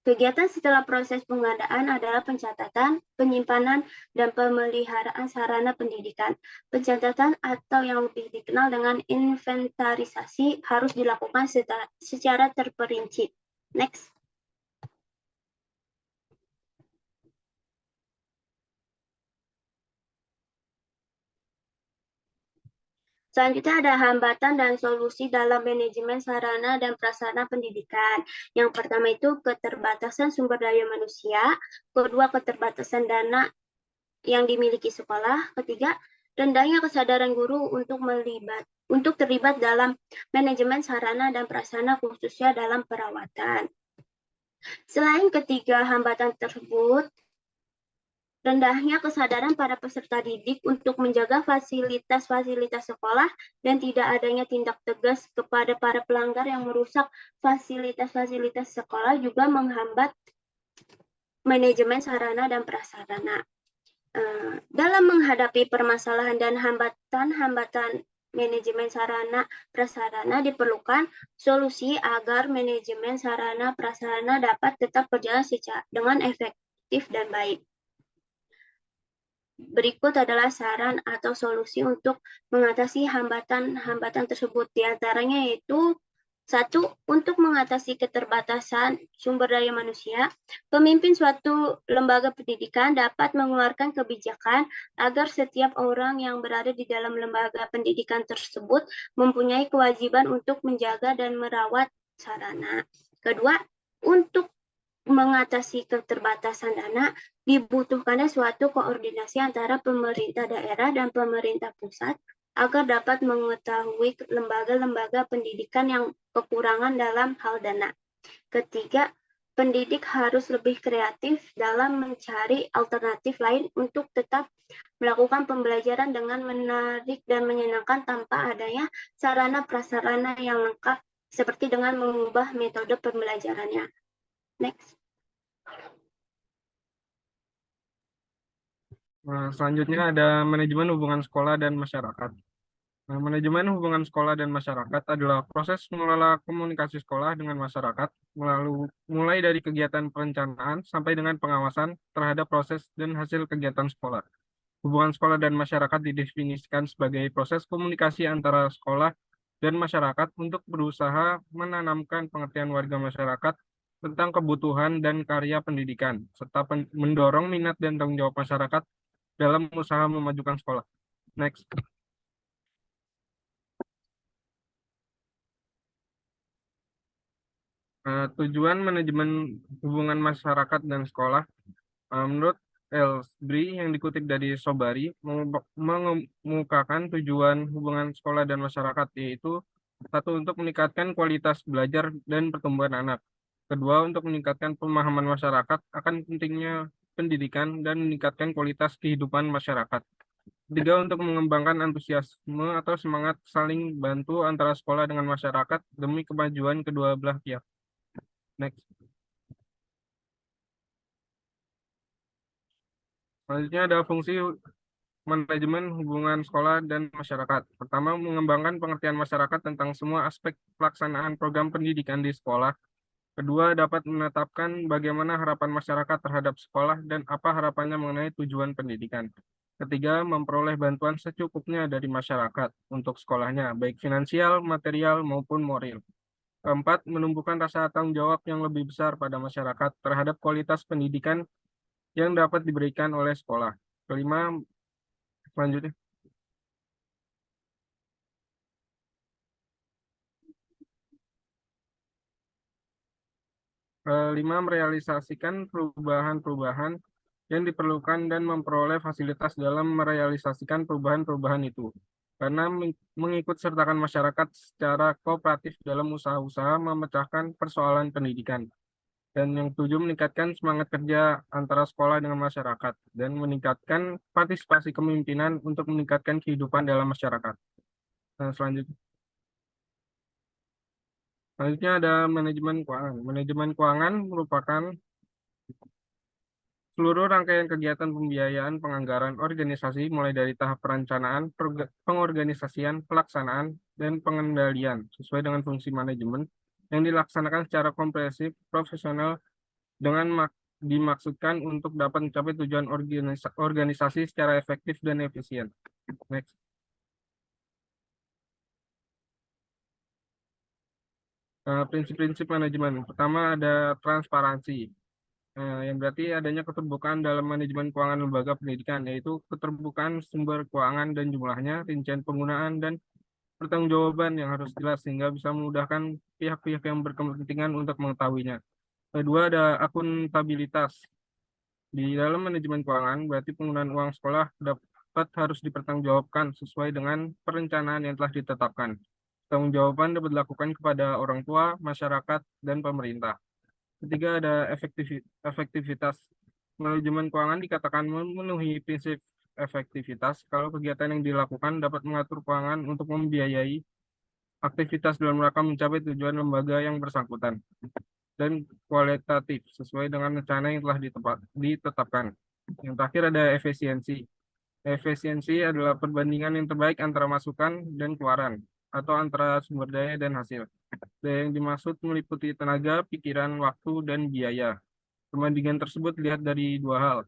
Kegiatan setelah proses pengadaan adalah pencatatan, penyimpanan, dan pemeliharaan sarana pendidikan. Pencatatan atau yang lebih dikenal dengan inventarisasi harus dilakukan secara terperinci. Next. Selanjutnya ada hambatan dan solusi dalam manajemen sarana dan prasarana pendidikan. Yang pertama itu keterbatasan sumber daya manusia, kedua keterbatasan dana yang dimiliki sekolah, ketiga rendahnya kesadaran guru untuk terlibat dalam manajemen sarana dan prasarana khususnya dalam perawatan. Selain ketiga hambatan tersebut, rendahnya kesadaran para peserta didik untuk menjaga fasilitas-fasilitas sekolah dan tidak adanya tindak tegas kepada para pelanggar yang merusak fasilitas-fasilitas sekolah juga menghambat manajemen sarana dan prasarana. Dalam menghadapi permasalahan dan hambatan-hambatan manajemen sarana prasarana diperlukan solusi agar manajemen sarana prasarana dapat tetap berjalan dengan efektif dan baik. Berikut adalah saran atau solusi untuk mengatasi hambatan-hambatan tersebut. Di antaranya yaitu 1. Untuk mengatasi keterbatasan sumber daya manusia, pemimpin suatu lembaga pendidikan dapat mengeluarkan kebijakan agar setiap orang yang berada di dalam lembaga pendidikan tersebut mempunyai kewajiban untuk menjaga dan merawat sarana. Kedua, untuk mengatasi keterbatasan dana, dibutuhkannya suatu koordinasi antara pemerintah daerah dan pemerintah pusat agar dapat mengetahui lembaga-lembaga pendidikan yang kekurangan dalam hal dana. Ketiga, pendidik harus lebih kreatif dalam mencari alternatif lain untuk tetap melakukan pembelajaran dengan menarik dan menyenangkan tanpa adanya sarana prasarana yang lengkap, seperti dengan mengubah metode pembelajarannya. Next. Selanjutnya ada manajemen hubungan sekolah dan masyarakat. Manajemen hubungan sekolah dan masyarakat adalah proses mengelola komunikasi sekolah dengan masyarakat mulai dari kegiatan perencanaan sampai dengan pengawasan terhadap proses dan hasil kegiatan sekolah. Hubungan sekolah dan masyarakat didefinisikan sebagai proses komunikasi antara sekolah dan masyarakat untuk berusaha menanamkan pengertian warga masyarakat tentang kebutuhan dan karya pendidikan, serta mendorong minat dan tanggung jawab masyarakat dalam usaha memajukan sekolah. Next. Tujuan manajemen hubungan masyarakat dan sekolah. Menurut Elsbri yang dikutip dari Sobari, mengemukakan tujuan hubungan sekolah dan masyarakat, yaitu satu, untuk meningkatkan kualitas belajar dan pertumbuhan anak. Kedua, untuk meningkatkan pemahaman masyarakat akan pentingnya pendidikan dan meningkatkan kualitas kehidupan masyarakat. Ketiga, untuk mengembangkan antusiasme atau semangat saling bantu antara sekolah dengan masyarakat demi kemajuan kedua belah pihak. Next. Selanjutnya ada fungsi manajemen hubungan sekolah dan masyarakat. Pertama, mengembangkan pengertian masyarakat tentang semua aspek pelaksanaan program pendidikan di sekolah. Kedua, dapat menetapkan bagaimana harapan masyarakat terhadap sekolah dan apa harapannya mengenai tujuan pendidikan. Ketiga, memperoleh bantuan secukupnya dari masyarakat untuk sekolahnya, baik finansial, material, maupun moral. Keempat, menumbuhkan rasa tanggung jawab yang lebih besar pada masyarakat terhadap kualitas pendidikan yang dapat diberikan oleh sekolah. Kelima, selanjutnya. Kelima, merealisasikan perubahan-perubahan yang diperlukan dan memperoleh fasilitas dalam merealisasikan perubahan-perubahan itu. Karena mengikut sertakan masyarakat secara kooperatif dalam usaha-usaha memecahkan persoalan pendidikan. Dan yang ketujuh, meningkatkan semangat kerja antara sekolah dengan masyarakat dan meningkatkan partisipasi kepemimpinan untuk meningkatkan kehidupan dalam masyarakat. Nah, selanjutnya ada manajemen keuangan. Manajemen keuangan merupakan seluruh rangkaian kegiatan pembiayaan penganggaran organisasi mulai dari tahap perencanaan, pengorganisasian, pelaksanaan, dan pengendalian sesuai dengan fungsi manajemen yang dilaksanakan secara komprehensif, profesional, dengan dimaksudkan untuk dapat mencapai tujuan organisasi secara efektif dan efisien. Next. Prinsip-prinsip manajemen. Pertama ada transparansi. Yang berarti adanya keterbukaan dalam manajemen keuangan lembaga pendidikan, yaitu keterbukaan sumber keuangan dan jumlahnya, rincian penggunaan, dan pertanggungjawaban yang harus jelas sehingga bisa memudahkan pihak-pihak yang berkepentingan untuk mengetahuinya. Kedua, ada akuntabilitas. Di dalam manajemen keuangan, berarti penggunaan uang sekolah dapat harus dipertanggungjawabkan sesuai dengan perencanaan yang telah ditetapkan. Pertanggungjawaban dapat dilakukan kepada orang tua, masyarakat, dan pemerintah. Ketiga, ada efektivitas. Manajemen keuangan dikatakan memenuhi prinsip efektivitas kalau kegiatan yang dilakukan dapat mengatur keuangan untuk membiayai aktivitas dalam rangka mencapai tujuan lembaga yang bersangkutan. Dan kualitatif sesuai dengan rencana yang telah ditetapkan. Yang terakhir ada efisiensi. Efisiensi adalah perbandingan yang terbaik antara masukan dan keluaran atau antara sumber daya dan hasil. Dan yang dimaksud meliputi tenaga, pikiran, waktu, dan biaya. Perbandingan tersebut dilihat dari dua hal.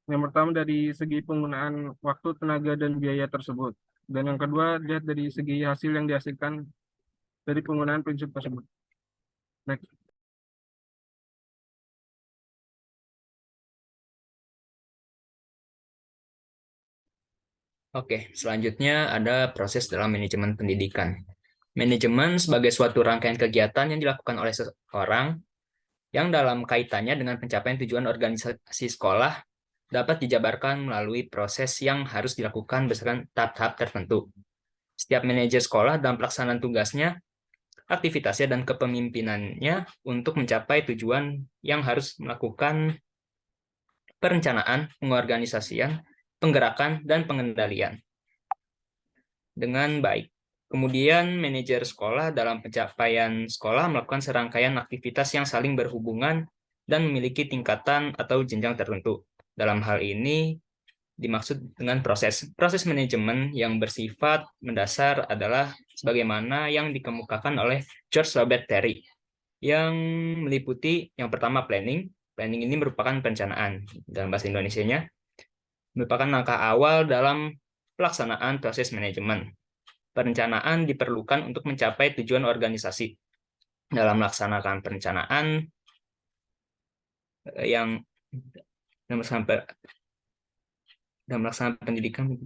Yang pertama dari segi penggunaan waktu, tenaga, dan biaya tersebut. Dan yang kedua dilihat dari segi hasil yang dihasilkan dari penggunaan prinsip tersebut. Next. Oke, selanjutnya ada proses dalam manajemen pendidikan. Manajemen sebagai suatu rangkaian kegiatan yang dilakukan oleh seseorang yang dalam kaitannya dengan pencapaian tujuan organisasi sekolah dapat dijabarkan melalui proses yang harus dilakukan berdasarkan tahap-tahap tertentu. Setiap manajer sekolah dalam pelaksanaan tugasnya, aktivitasnya, dan kepemimpinannya untuk mencapai tujuan yang harus melakukan perencanaan, pengorganisasian, penggerakan, dan pengendalian dengan baik. Kemudian manajer sekolah dalam pencapaian sekolah melakukan serangkaian aktivitas yang saling berhubungan dan memiliki tingkatan atau jenjang tertentu. Dalam hal ini dimaksud dengan proses manajemen yang bersifat mendasar adalah sebagaimana yang dikemukakan oleh George Robert Terry yang meliputi yang pertama planning. Planning ini merupakan perencanaan dalam bahasa Indonesianya. merupakan langkah awal dalam pelaksanaan proses manajemen. Perencanaan diperlukan untuk mencapai tujuan organisasi. Dalam melaksanakan perencanaan yang dalam melaksanakan pendidikan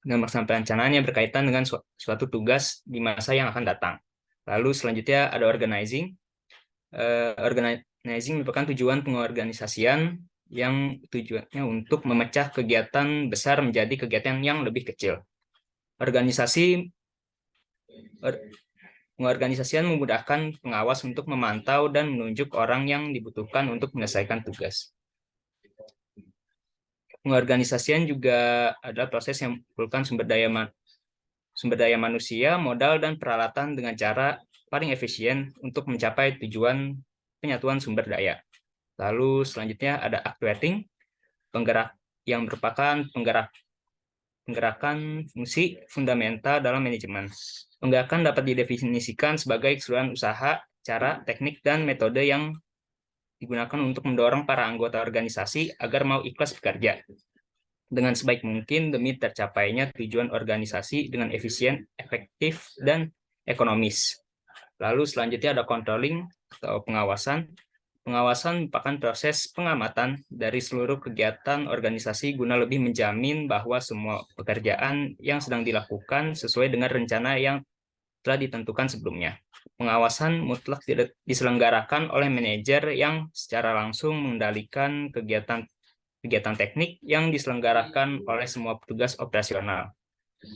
dan melaksanakan perencanaan yang berkaitan dengan suatu tugas di masa yang akan datang. Lalu selanjutnya ada organizing. Organizing merupakan tujuan pengorganisasian yang tujuannya untuk memecah kegiatan besar menjadi kegiatan yang lebih kecil. Pengorganisasian memudahkan pengawas untuk memantau dan menunjuk orang yang dibutuhkan untuk menyelesaikan tugas. Pengorganisasian juga adalah proses yang memperlukan sumber daya manusia, modal, dan peralatan dengan cara paling efisien untuk mencapai tujuan penyatuan sumber daya. Lalu selanjutnya ada actuating, penggerak yang merupakan penggerakan fungsi fundamental dalam manajemen. Penggerakan dapat didefinisikan sebagai keseluruhan usaha, cara, teknik, dan metode yang digunakan untuk mendorong para anggota organisasi agar mau ikhlas bekerja dengan sebaik mungkin demi tercapainya tujuan organisasi dengan efisien, efektif, dan ekonomis. Lalu selanjutnya ada controlling atau pengawasan. Pengawasan merupakan proses pengamatan dari seluruh kegiatan organisasi guna lebih menjamin bahwa semua pekerjaan yang sedang dilakukan sesuai dengan rencana yang telah ditentukan sebelumnya. Pengawasan mutlak diselenggarakan oleh manajer yang secara langsung mengendalikan kegiatan teknik yang diselenggarakan oleh semua petugas operasional.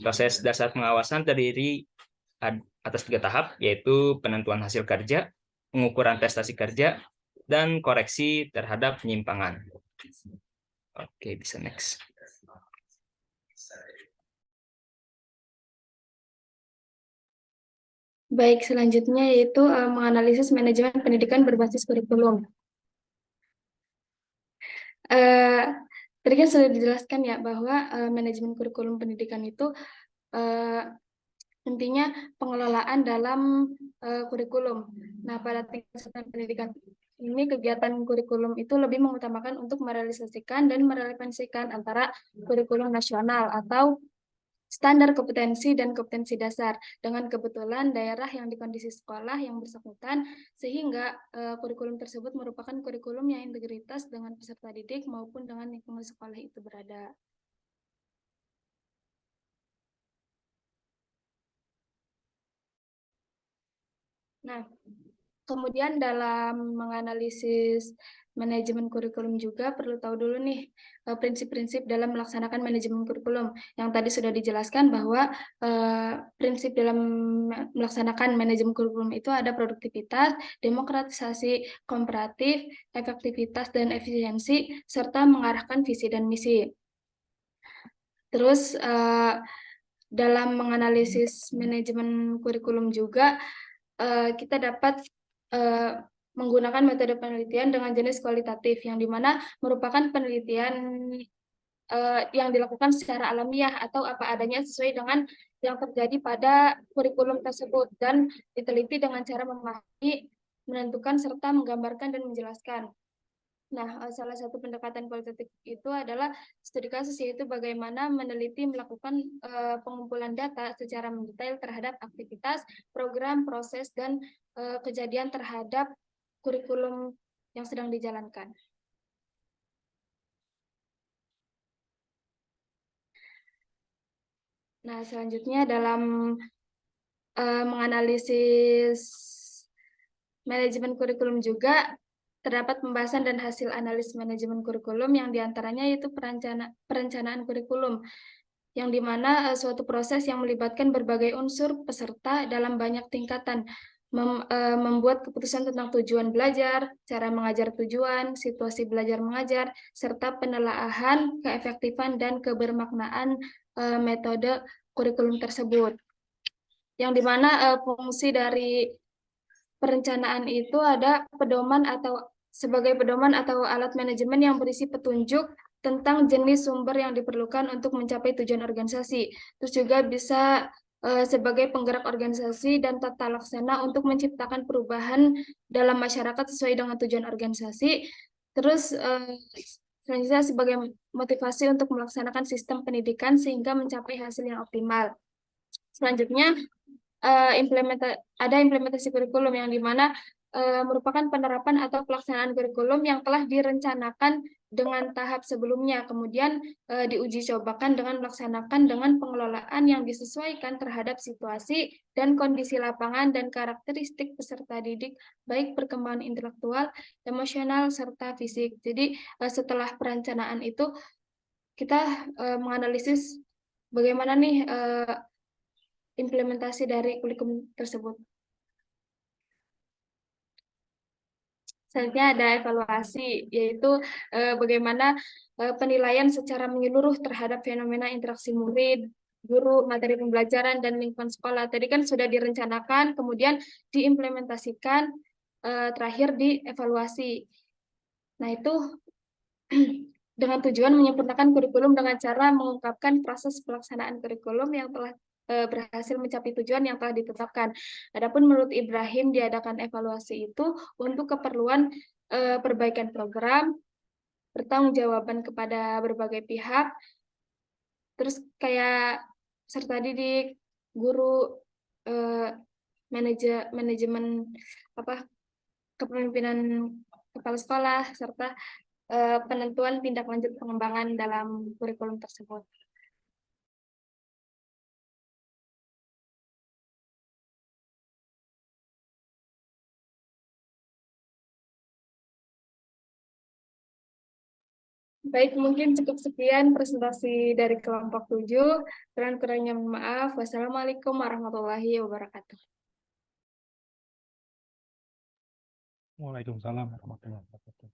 Proses dasar pengawasan terdiri atas 3 tahap, yaitu penentuan hasil kerja, pengukuran prestasi kerja, dan koreksi terhadap penyimpangan. Oke, bisa next. Baik, selanjutnya yaitu menganalisis manajemen pendidikan berbasis kurikulum. Tadi kan sudah dijelaskan ya bahwa manajemen kurikulum pendidikan itu intinya pengelolaan dalam kurikulum. Nah, pada tingkatan pendidikan ini kegiatan kurikulum itu lebih mengutamakan untuk merealisasikan dan merelevansikan antara kurikulum nasional atau standar kompetensi dan kompetensi dasar dengan kebetulan daerah yang di kondisi sekolah yang bersangkutan, sehingga kurikulum tersebut merupakan kurikulum yang integritas dengan peserta didik maupun dengan lingkungan sekolah itu berada. Nah, kemudian dalam menganalisis manajemen kurikulum juga perlu tahu dulu nih prinsip-prinsip dalam melaksanakan manajemen kurikulum. Yang tadi sudah dijelaskan bahwa prinsip dalam melaksanakan manajemen kurikulum itu ada produktivitas, demokratisasi, komparatif, efektivitas dan efisiensi, serta mengarahkan visi dan misi. Terus dalam menganalisis manajemen kurikulum juga kita dapat menggunakan metode penelitian dengan jenis kualitatif, yang dimana merupakan penelitian yang dilakukan secara alamiah atau apa adanya sesuai dengan yang terjadi pada kurikulum tersebut dan diteliti dengan cara memahami, menentukan, serta menggambarkan dan menjelaskan. Nah, salah satu pendekatan kualitatif itu adalah studi kasus, yaitu bagaimana meneliti melakukan pengumpulan data secara mendetail terhadap aktivitas, program, proses, dan kejadian terhadap kurikulum yang sedang dijalankan. Nah, selanjutnya dalam menganalisis manajemen kurikulum juga terdapat pembahasan dan hasil analis manajemen kurikulum yang diantaranya yaitu perencanaan kurikulum, yang dimana suatu proses yang melibatkan berbagai unsur peserta dalam banyak tingkatan, membuat keputusan tentang tujuan belajar, cara mengajar tujuan, situasi belajar mengajar, serta penelaahan, keefektifan, dan kebermaknaan metode kurikulum tersebut. Yang dimana fungsi dari perencanaan itu ada pedoman atau sebagai pedoman atau alat manajemen yang berisi petunjuk tentang jenis sumber yang diperlukan untuk mencapai tujuan organisasi. Terus juga bisa sebagai penggerak organisasi dan tata laksana untuk menciptakan perubahan dalam masyarakat sesuai dengan tujuan organisasi. Terus Selanjutnya sebagai motivasi untuk melaksanakan sistem pendidikan sehingga mencapai hasil yang optimal. Selanjutnya ada implementasi kurikulum yang dimana merupakan penerapan atau pelaksanaan kurikulum yang telah direncanakan dengan tahap sebelumnya, kemudian diuji cobakan dengan melaksanakan dengan pengelolaan yang disesuaikan terhadap situasi dan kondisi lapangan dan karakteristik peserta didik, baik perkembangan intelektual, emosional, serta fisik. Jadi setelah perencanaan itu kita menganalisis bagaimana nih implementasi dari kurikulum tersebut. Selanjutnya ada evaluasi, yaitu bagaimana penilaian secara menyeluruh terhadap fenomena interaksi murid, guru, materi pembelajaran, dan lingkungan sekolah. Tadi kan sudah direncanakan, kemudian diimplementasikan, terakhir dievaluasi. Nah, itu dengan tujuan menyempurnakan kurikulum dengan cara mengungkapkan proses pelaksanaan kurikulum yang telah berhasil mencapai tujuan yang telah ditetapkan. Adapun menurut Ibrahim diadakan evaluasi itu untuk keperluan perbaikan program, pertanggungjawaban kepada berbagai pihak, terus kayak peserta didik, guru, manajemen kepemimpinan kepala sekolah, serta penentuan tindak lanjut pengembangan dalam kurikulum tersebut. Baik, mungkin cukup sekian presentasi dari kelompok 7. Kurang-kurangnya mohon maaf. Wassalamualaikum warahmatullahi wabarakatuh. Waalaikumsalam warahmatullahi wabarakatuh.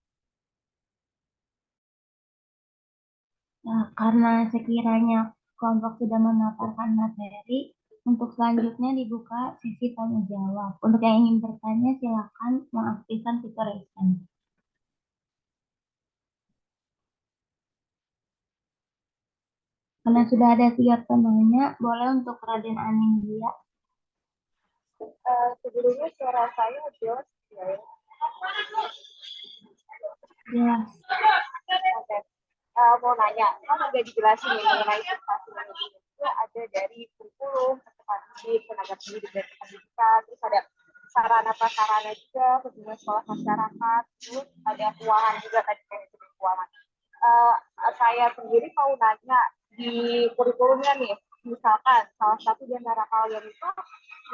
Nah, karena sekiranya kelompok sudah memaparkan materi, untuk selanjutnya dibuka sesi tanya jawab. Untuk yang ingin bertanya, silakan mengaktifkan fitur raise hand. Karena sudah ada 3 penanya, boleh untuk Raden Anindya. Sebelumnya suara saya jelas ya. Jelas. Oke. Mau nanya, kan udah dijelasin nih mengenai substansi manajemen itu ada dari kurikulum, didik, tenaga pendidik dan pendidikan, terus ada sarana prasarana juga, hubungan sekolah masyarakat, terus ada keuangan juga tadi manajemen keuangan. Saya sendiri mau nanya di kurikulumnya nih, misalkan salah satu di antara kalian itu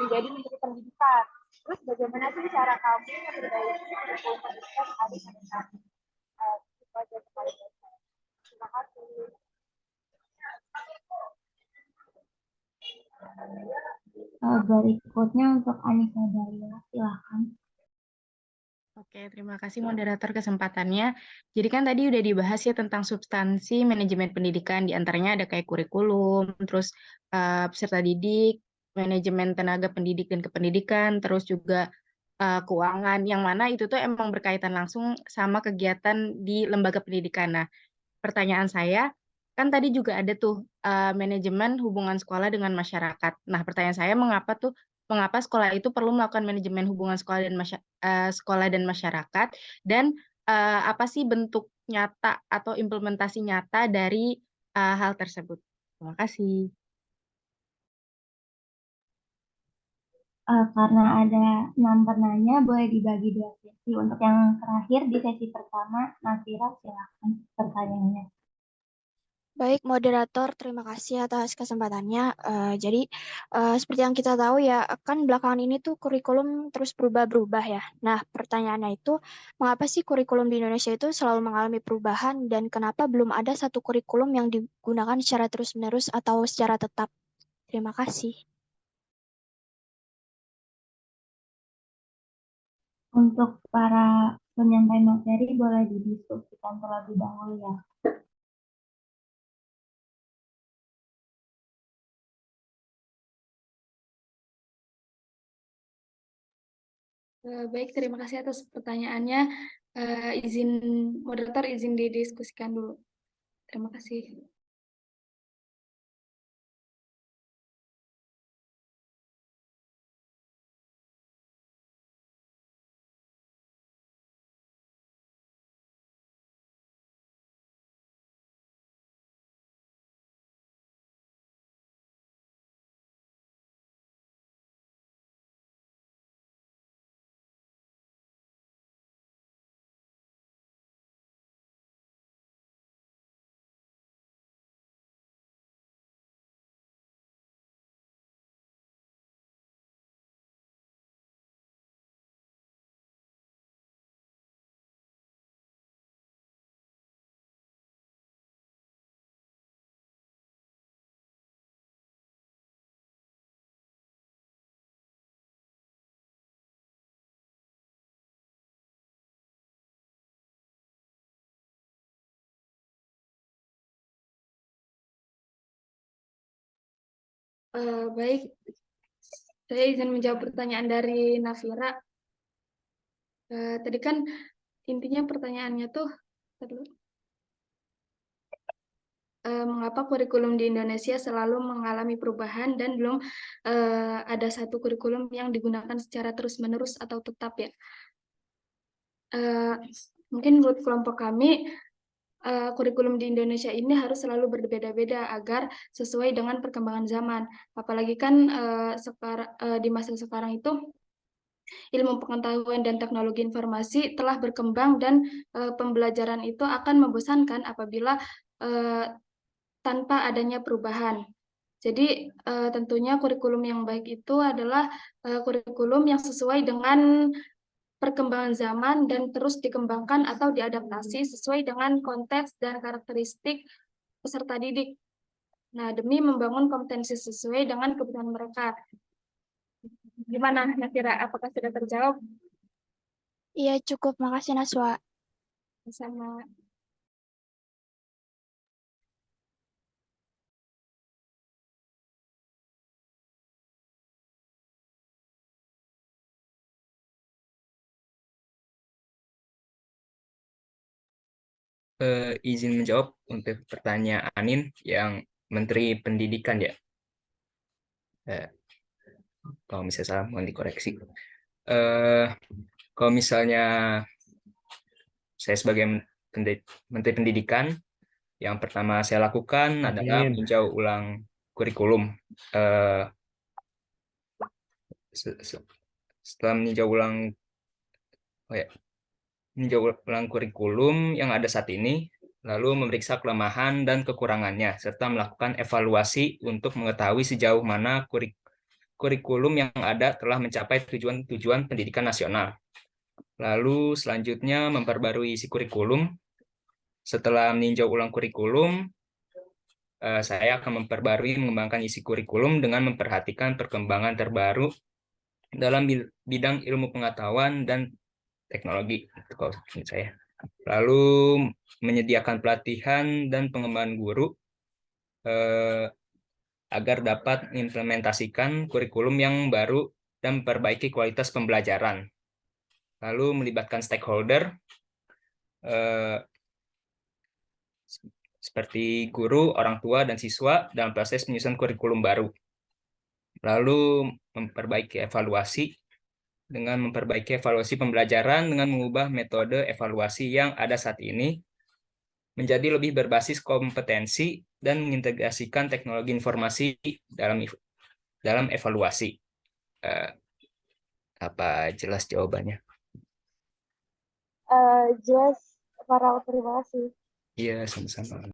menjadi menteri pendidikan. Terus bagaimana sih cara kamu memperbaiki kurikulum pendidikan ada pada saat itu aja kembali. Terima kasih. Berikutnya untuk Anissa Dalila, silakan. Oke, terima kasih moderator kesempatannya. Jadi kan tadi udah dibahas ya tentang substansi manajemen pendidikan, di antaranya ada kayak kurikulum, terus peserta didik, manajemen tenaga pendidik dan kependidikan, terus juga keuangan, yang mana itu tuh emang berkaitan langsung sama kegiatan di lembaga pendidikan. Nah, pertanyaan saya, kan tadi juga ada tuh manajemen hubungan sekolah dengan masyarakat. Nah, pertanyaan saya mengapa sekolah itu perlu melakukan manajemen hubungan sekolah dan masyarakat, dan apa sih bentuk nyata atau implementasi nyata dari hal tersebut? Terima kasih. Karena ada 6 penanya, boleh dibagi 2 sesi. Untuk yang terakhir di sesi pertama, Nasira, silakan pertanyaannya. Baik, moderator, terima kasih atas kesempatannya. Jadi, seperti yang kita tahu ya, kan belakangan ini tuh kurikulum terus berubah-berubah ya. Nah, pertanyaannya itu, mengapa sih kurikulum di Indonesia itu selalu mengalami perubahan dan kenapa belum ada satu kurikulum yang digunakan secara terus-menerus atau secara tetap? Terima kasih. Untuk para penyampai materi, boleh didiskusikan terlebih dahulu ya. Baik, terima kasih atas pertanyaannya. Moderator izin didiskusikan dulu. Terima kasih. Baik, saya izin menjawab pertanyaan dari Nafira. Tadi kan intinya pertanyaannya tuh, mengapa kurikulum di Indonesia selalu mengalami perubahan dan belum ada satu kurikulum yang digunakan secara terus-menerus atau tetap ya. Mungkin menurut kelompok kami, kurikulum di Indonesia ini harus selalu berbeda-beda agar sesuai dengan perkembangan zaman. Apalagi kan di masa sekarang itu ilmu pengetahuan dan teknologi informasi telah berkembang dan pembelajaran itu akan membosankan apabila tanpa adanya perubahan. Jadi tentunya kurikulum yang baik itu adalah kurikulum yang sesuai dengan perkembangan zaman dan terus dikembangkan atau diadaptasi sesuai dengan konteks dan karakteristik peserta didik. Nah, demi membangun kompetensi sesuai dengan kebutuhan mereka. Gimana, Nafira? Apakah sudah terjawab? Iya, cukup. Makasih, Naswa. Sama. Izin menjawab untuk pertanyaan Anin yang Menteri Pendidikan ya. Kalau misalnya salah mohon dikoreksi. Kalau misalnya saya sebagai Menteri Pendidikan, yang pertama saya lakukan adalah Amin. meninjau ulang kurikulum. Setelah meninjau ulang kurikulum yang ada saat ini, lalu memeriksa kelemahan dan kekurangannya, serta melakukan evaluasi untuk mengetahui sejauh mana kurikulum yang ada telah mencapai tujuan-tujuan pendidikan nasional. Lalu selanjutnya memperbarui isi kurikulum. Setelah meninjau ulang kurikulum, saya akan memperbarui mengembangkan isi kurikulum dengan memperhatikan perkembangan terbaru dalam bidang ilmu pengetahuan dan teknologi. Itu kalau menurut saya. Lalu menyediakan pelatihan dan pengembangan guru agar dapat mengimplementasikan kurikulum yang baru dan memperbaiki kualitas pembelajaran. Lalu melibatkan stakeholder seperti guru, orang tua, dan siswa dalam proses penyusunan kurikulum baru. Lalu memperbaiki evaluasi dengan memperbaiki evaluasi pembelajaran dengan mengubah metode evaluasi yang ada saat ini menjadi lebih berbasis kompetensi dan mengintegrasikan teknologi informasi dalam evaluasi. Apa jelas jawabannya? Jelas, Farel, terima kasih. Iya, sama-sama.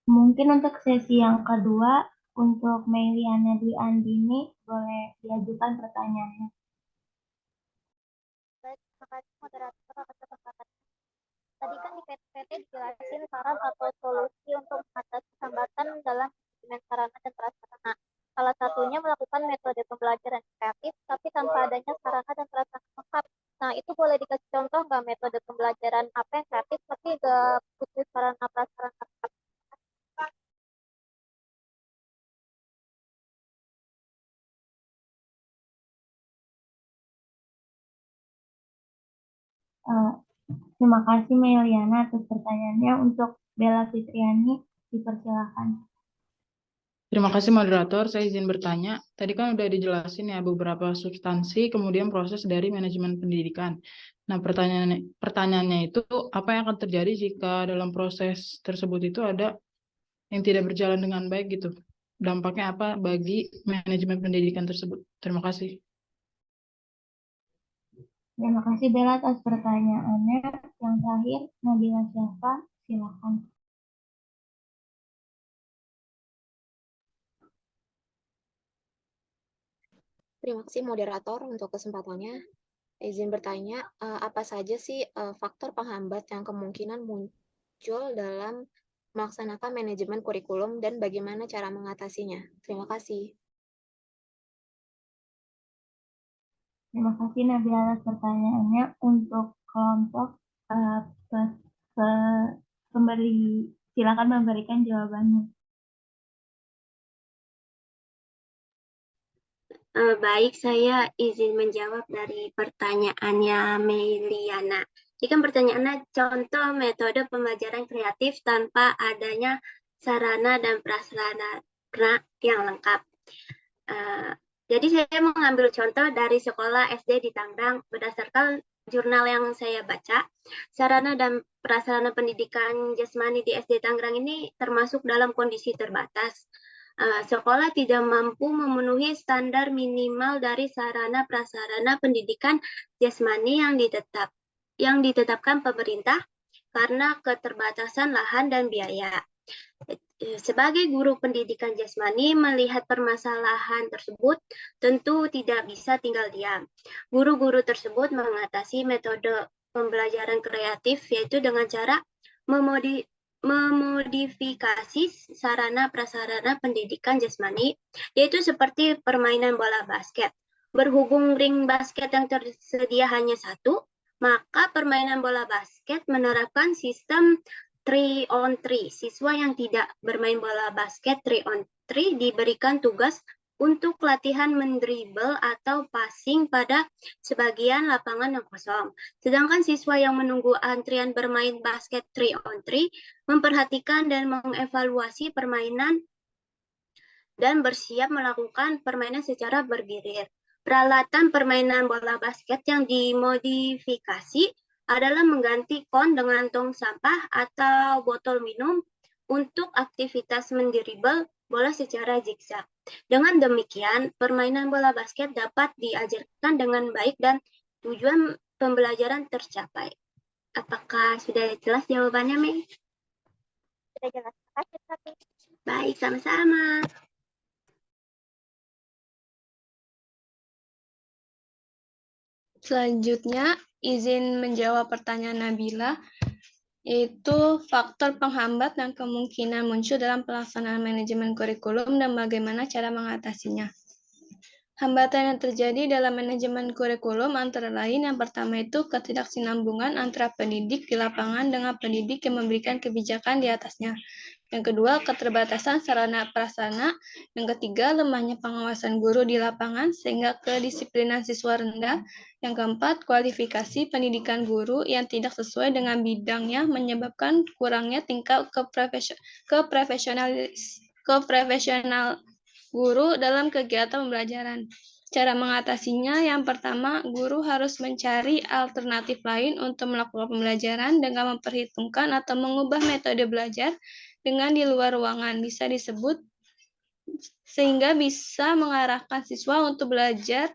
Mungkin untuk sesi yang kedua, untuk Meliana Dwi Andini, boleh diajukan pertanyaannya. Baik, terima kasih moderator atas kesempatannya. Tadi kan di PPT dijelasin saran atau solusi untuk mengatasi hambatan dalam manajemen sarana dan prasarana. Salah satunya melakukan metode pembelajaran kreatif, tapi tanpa adanya sarana dan prasarana lengkap. Nah, itu boleh dikasih contoh nggak metode pembelajaran apa yang kreatif, tapi nggak butuh sarana prasarana lengkap? Terima kasih Meliana atas pertanyaannya. Untuk Bella Fitriani, dipersilakan. Terima kasih moderator, saya izin bertanya. Tadi kan udah dijelasin ya beberapa substansi, kemudian proses dari manajemen pendidikan. Nah, pertanyaannya itu apa yang akan terjadi jika dalam proses tersebut itu ada yang tidak berjalan dengan baik gitu? Dampaknya apa bagi manajemen pendidikan tersebut? Terima kasih. Terima kasih Bella atas pertanyaannya. Yang terakhir, Nabila Syafa, silakan. Terima kasih moderator untuk kesempatannya. Izin bertanya, apa saja sih faktor penghambat yang kemungkinan muncul dalam melaksanakan manajemen kurikulum dan bagaimana cara mengatasinya? Terima kasih. Terima kasih Nabila atas pertanyaannya. Untuk kelompok eh, pemberi, silakan memberikan jawabannya. Baik, saya izin menjawab dari pertanyaannya Meliana. Jadi kan pertanyaannya contoh metode pembelajaran kreatif tanpa adanya sarana dan prasarana yang lengkap. Jadi saya mengambil contoh dari sekolah SD di Tangerang berdasarkan jurnal yang saya baca. Sarana dan prasarana pendidikan jasmani di SD Tangerang ini termasuk dalam kondisi terbatas. Sekolah tidak mampu memenuhi standar minimal dari sarana prasarana pendidikan jasmani yang ditetapkan pemerintah karena keterbatasan lahan dan biaya. Sebagai guru pendidikan jasmani melihat permasalahan tersebut tentu tidak bisa tinggal diam. Guru-guru tersebut mengatasi metode pembelajaran kreatif yaitu dengan cara memodifikasi sarana prasarana pendidikan jasmani, yaitu seperti permainan bola basket. Berhubung ring basket yang tersedia hanya satu, maka permainan bola basket menerapkan sistem 3-on-3. Siswa yang tidak bermain bola basket 3-on-3 diberikan tugas untuk latihan mendribble atau passing pada sebagian lapangan yang kosong. Sedangkan siswa yang menunggu antrian bermain basket 3-on-3 memperhatikan dan mengevaluasi permainan dan bersiap melakukan permainan secara bergilir. Peralatan permainan bola basket yang dimodifikasi adalah mengganti kon dengan tong sampah atau botol minum untuk aktivitas mendribble bola secara zigzag. Dengan demikian, permainan bola basket dapat diajarkan dengan baik dan tujuan pembelajaran tercapai. Apakah sudah jelas jawabannya, Mei? Sudah jelas. Terima kasih. Baik, sama-sama. Selanjutnya, izin menjawab pertanyaan Nabila, yaitu faktor penghambat dan kemungkinan muncul dalam pelaksanaan manajemen kurikulum dan bagaimana cara mengatasinya. Hambatan yang terjadi dalam manajemen kurikulum antara lain yang pertama itu ketidaksinambungan antara pendidik di lapangan dengan pendidik yang memberikan kebijakan di atasnya. Yang kedua, keterbatasan sarana prasarana. Yang ketiga, lemahnya pengawasan guru di lapangan sehingga kedisiplinan siswa rendah. Yang keempat, kualifikasi pendidikan guru yang tidak sesuai dengan bidangnya menyebabkan kurangnya tingkat keprofesional guru dalam kegiatan pembelajaran. Cara mengatasinya, yang pertama, guru harus mencari alternatif lain untuk melakukan pembelajaran dengan memperhitungkan atau mengubah metode belajar dengan di luar ruangan, bisa disebut sehingga bisa mengarahkan siswa untuk belajar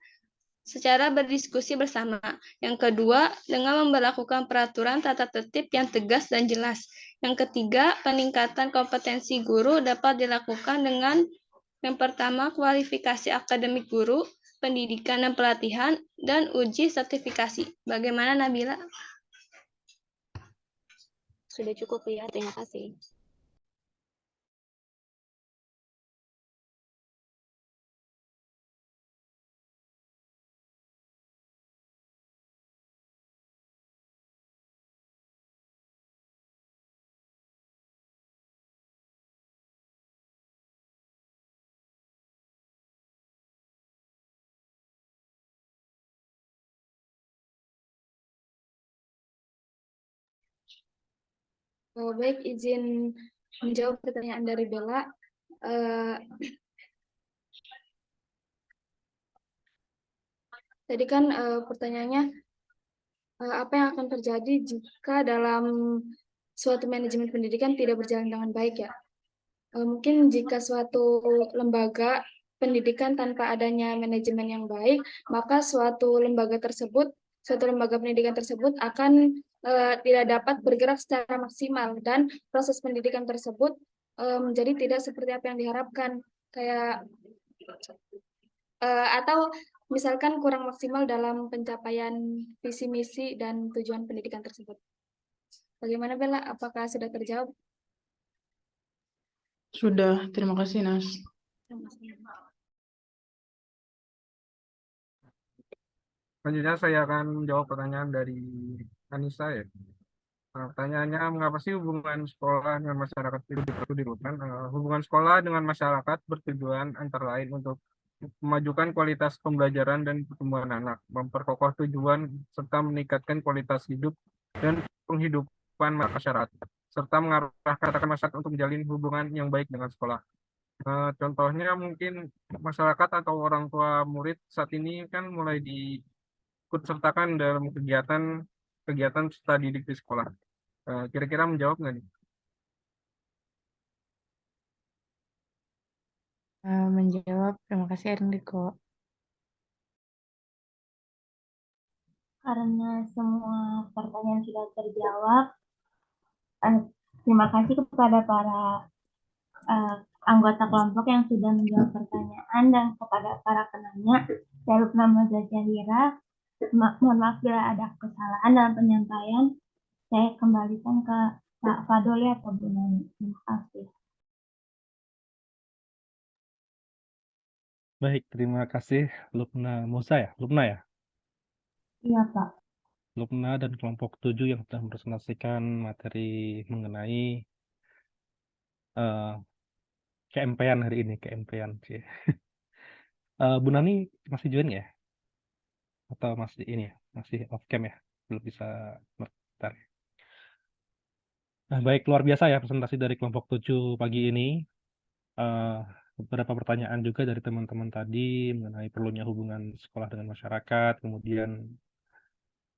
secara berdiskusi bersama. Yang kedua, dengan memberlakukan peraturan tata tertib yang tegas dan jelas. Yang ketiga, peningkatan kompetensi guru dapat dilakukan dengan yang pertama, kualifikasi akademik guru, pendidikan dan pelatihan, dan uji sertifikasi. Bagaimana Nabila? Sudah cukup ya, terima kasih. Baik, izin menjawab pertanyaan dari Bella. Eh, Tadi kan pertanyaannya apa yang akan terjadi jika dalam suatu manajemen pendidikan tidak berjalan dengan baik ya? Mungkin jika suatu lembaga pendidikan tanpa adanya manajemen yang baik, maka suatu lembaga pendidikan tersebut akan tidak dapat bergerak secara maksimal dan proses pendidikan tersebut menjadi tidak seperti apa yang diharapkan. Kayak atau misalkan kurang maksimal dalam pencapaian visi misi dan tujuan pendidikan tersebut. Bagaimana Bella? Apakah sudah terjawab? Sudah, terima kasih Nas. Selanjutnya saya akan jawab pertanyaan dari Anissa ya. Nah, pertanyaannya, mengapa sih hubungan sekolah dengan masyarakat itu diperlukan? Hubungan sekolah dengan masyarakat bertujuan antara lain untuk memajukan kualitas pembelajaran dan pertumbuhan anak, memperkokoh tujuan serta meningkatkan kualitas hidup dan penghidupan masyarakat, serta mengarahkan masyarakat untuk menjalin hubungan yang baik dengan sekolah. Contohnya mungkin masyarakat atau orang tua murid saat ini kan mulai diikut sertakan dalam kegiatan serta didik di sekolah. Kira-kira menjawab nggak nih? Menjawab, terima kasih Enrico. Karena semua pertanyaan sudah terjawab, terima kasih kepada para anggota kelompok yang sudah menjawab pertanyaan dan kepada para penanya. Saya Lukna Moza Jahira. Mohon maaf bila ada kesalahan dalam penyampaian. Saya kembalikan ke Pak Fadoli atau Bu Nani. Terima kasih. Baik, terima kasih Lukna Moza ya, Lukna ya. Iya, Pak. Lukna dan kelompok 7 yang telah mempresentasikan materi mengenai KMP-an hari ini, KMP-an sih. Bu Nani masih join ya? Atau masih ini ya? Masih off cam ya? Belum bisa bentar. Nah, baik, luar biasa ya presentasi dari kelompok 7 pagi ini. Beberapa pertanyaan juga dari teman-teman tadi mengenai perlunya hubungan sekolah dengan masyarakat, kemudian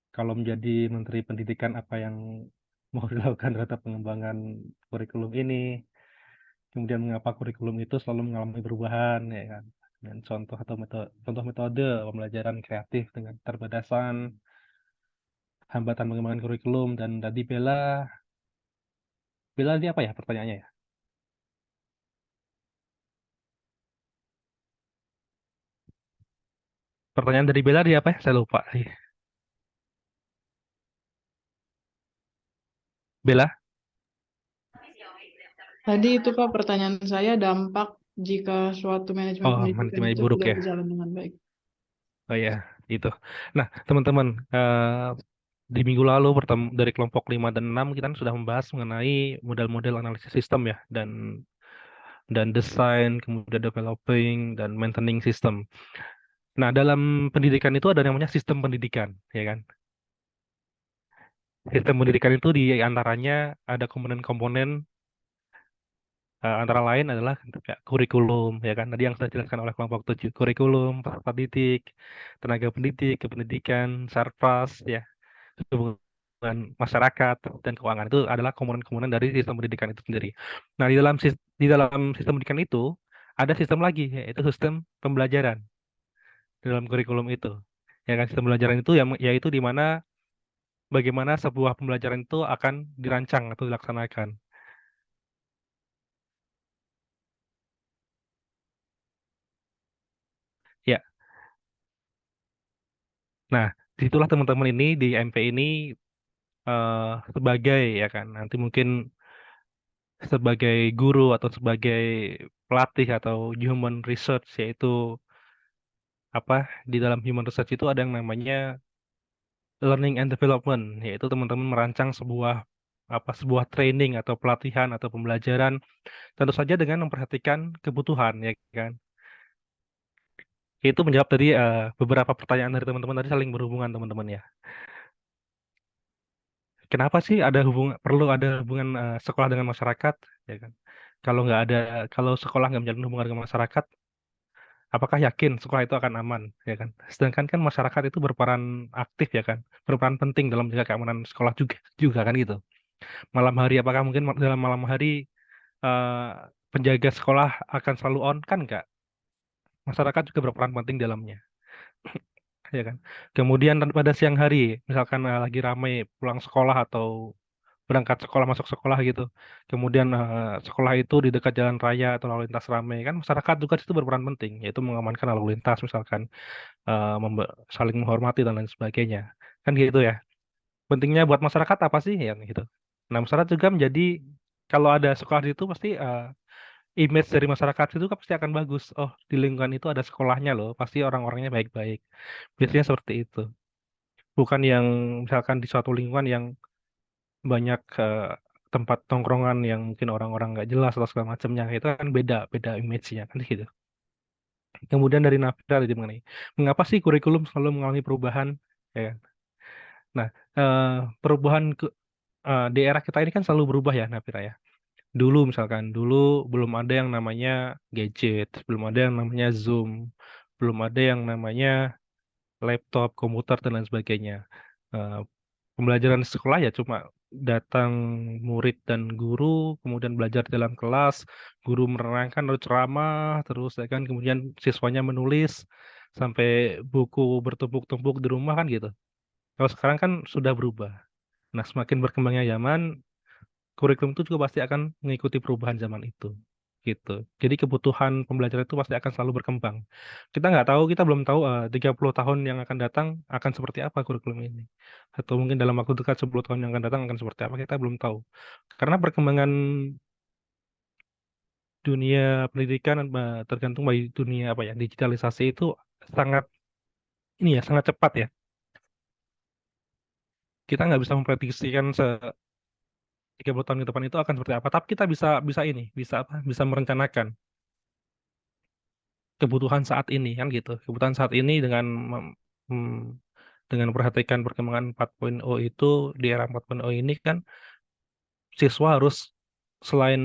kalau menjadi Menteri Pendidikan apa yang mau dilakukan terhadap pengembangan kurikulum ini, kemudian mengapa kurikulum itu selalu mengalami perubahan, ya kan? Dan contoh metode pembelajaran kreatif dengan keterbatasan, hambatan pengembangan kurikulum, dan tadi Bella ini apa ya pertanyaannya ya? Pertanyaan dari Bella dia apa ya? Saya lupa. Bella? Tadi itu Pak pertanyaan saya, dampak jika suatu manajemen pendidikan Manajemen itu buruk tidak ya. berjalan dengan baik. Oh ya, itu. Nah, teman-teman, di minggu lalu dari kelompok 5 dan 6 kita sudah membahas mengenai model-model analisis sistem ya, dan desain, kemudian developing, dan maintaining sistem. Nah, dalam pendidikan itu ada namanya sistem pendidikan, ya kan? Sistem pendidikan itu di antaranya ada komponen-komponen, antara lain adalah kayak kurikulum, ya kan? Tadi yang sudah dijelaskan oleh kelompok 7, kurikulum, peserta didik, tenaga pendidik, kependidikan, sarpras, ya, hubungan masyarakat dan keuangan itu adalah komponen-komponen dari sistem pendidikan itu sendiri. Nah, di dalam sistem pendidikan itu ada sistem lagi, yaitu sistem pembelajaran dalam kurikulum itu. Ya kan, sistem pembelajaran itu yaitu di mana bagaimana sebuah pembelajaran itu akan dirancang atau dilaksanakan. Ya. Nah, disitulah teman-teman ini di MP ini sebagai ya kan, nanti mungkin sebagai guru atau sebagai pelatih atau human research, yaitu di dalam human research itu ada yang namanya learning and development, yaitu teman-teman merancang sebuah training atau pelatihan atau pembelajaran, tentu saja dengan memperhatikan kebutuhan, ya kan. Itu menjawab tadi beberapa pertanyaan dari teman-teman tadi saling berhubungan teman-teman ya. Kenapa sih perlu ada hubungan sekolah dengan masyarakat, ya kan? Kalau sekolah nggak menjalin hubungan dengan masyarakat, apakah yakin sekolah itu akan aman, ya kan? Sedangkan kan masyarakat itu berperan aktif, ya kan, berperan penting dalam menjaga keamanan sekolah juga kan gitu. Malam hari, apakah mungkin dalam malam hari eh, penjaga sekolah akan selalu on, kan enggak? Masyarakat juga berperan penting dalamnya, ya kan? Kemudian pada siang hari, misalkan lagi ramai pulang sekolah atau berangkat sekolah, masuk sekolah gitu. Kemudian sekolah itu di dekat jalan raya atau lalu lintas ramai, kan masyarakat juga itu berperan penting, yaitu mengamankan lalu lintas, misalkan saling menghormati dan lain sebagainya. Kan gitu ya. Pentingnya buat masyarakat apa sih yang gitu. Nah, masyarakat juga menjadi, kalau ada sekolah di itu pasti image dari masyarakat itu kan pasti akan bagus. Oh, di lingkungan itu ada sekolahnya loh, pasti orang-orangnya baik-baik. Biasanya seperti itu. Bukan yang misalkan di suatu lingkungan yang banyak tempat tongkrongan yang mungkin orang-orang nggak jelas atau segala macamnya, itu kan beda beda image-nya kan gitu. Kemudian dari Nafira tadi mengenai mengapa sih kurikulum selalu mengalami perubahan, ya kan? Nah, perubahan di era kita ini kan selalu berubah ya, Nafira ya. Dulu misalkan, dulu belum ada yang namanya gadget, belum ada yang namanya Zoom, belum ada yang namanya laptop, komputer dan lain sebagainya. Eh, Pembelajaran di sekolah ya cuma datang murid dan guru, kemudian belajar di dalam kelas, guru menerangkan lalu ceramah, terus ya kan, kemudian siswanya menulis sampai buku bertumpuk-tumpuk di rumah kan gitu. Kalau sekarang kan sudah berubah. Nah, semakin berkembangnya zaman, kurikulum itu juga pasti akan mengikuti perubahan zaman itu. Gitu. Jadi kebutuhan pembelajaran itu pasti akan selalu berkembang. Kita belum tahu 30 tahun yang akan datang akan seperti apa kurikulum ini. Atau mungkin dalam waktu dekat 10 tahun yang akan datang akan seperti apa, kita belum tahu. Karena perkembangan dunia pendidikan tergantung dari dunia apa ya, digitalisasi itu sangat sangat cepat ya. Kita nggak bisa memprediksikan 30 tahun ke depan itu akan seperti apa, tapi kita bisa bisa merencanakan kebutuhan saat ini kan gitu. Kebutuhan saat ini dengan memperhatikan perkembangan 4.0 itu, di era 4.0 ini kan siswa harus selain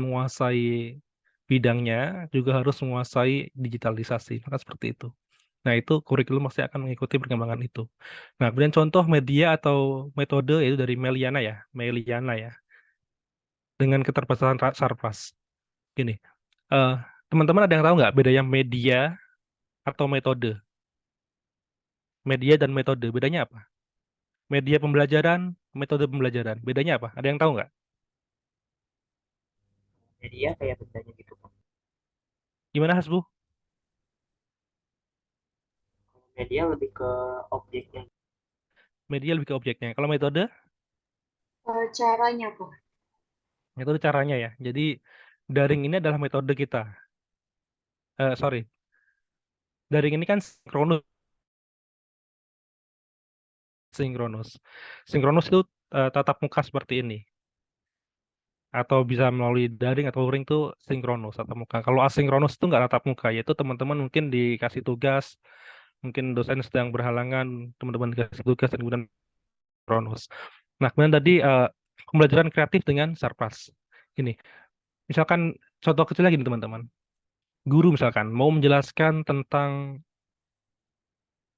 menguasai bidangnya juga harus menguasai digitalisasi. Maka seperti itu. Nah, itu kurikulum pasti akan mengikuti perkembangan itu. Nah, kemudian contoh media atau metode yaitu dari Meliana ya, dengan keterbatasan Sarpras. Gini, eh, teman-teman ada yang tahu nggak bedanya media atau metode? Media dan metode, bedanya apa? Media pembelajaran, metode pembelajaran, bedanya apa? Ada yang tahu nggak? Media kayak bedanya gitu. Gimana, Hasbu? Media lebih ke objeknya. Media lebih ke objeknya. Kalau metode? Caranya, Bu. Metode caranya ya. Jadi daring ini adalah metode kita. Sorry, daring ini kan sinkronus. Sinkronus itu tatap muka seperti ini. Atau bisa melalui daring atau luring itu sinkronus tatap muka. Kalau asinkronus itu nggak tatap muka, yaitu teman-teman mungkin dikasih tugas, mungkin dosen sedang berhalangan, teman-teman dikasih tugas dan kemudian sinkronus. Nah, kemudian tadi pembelajaran kreatif dengan Sarpras. Ini, misalkan contoh kecil lagi nih teman-teman. Guru misalkan mau menjelaskan tentang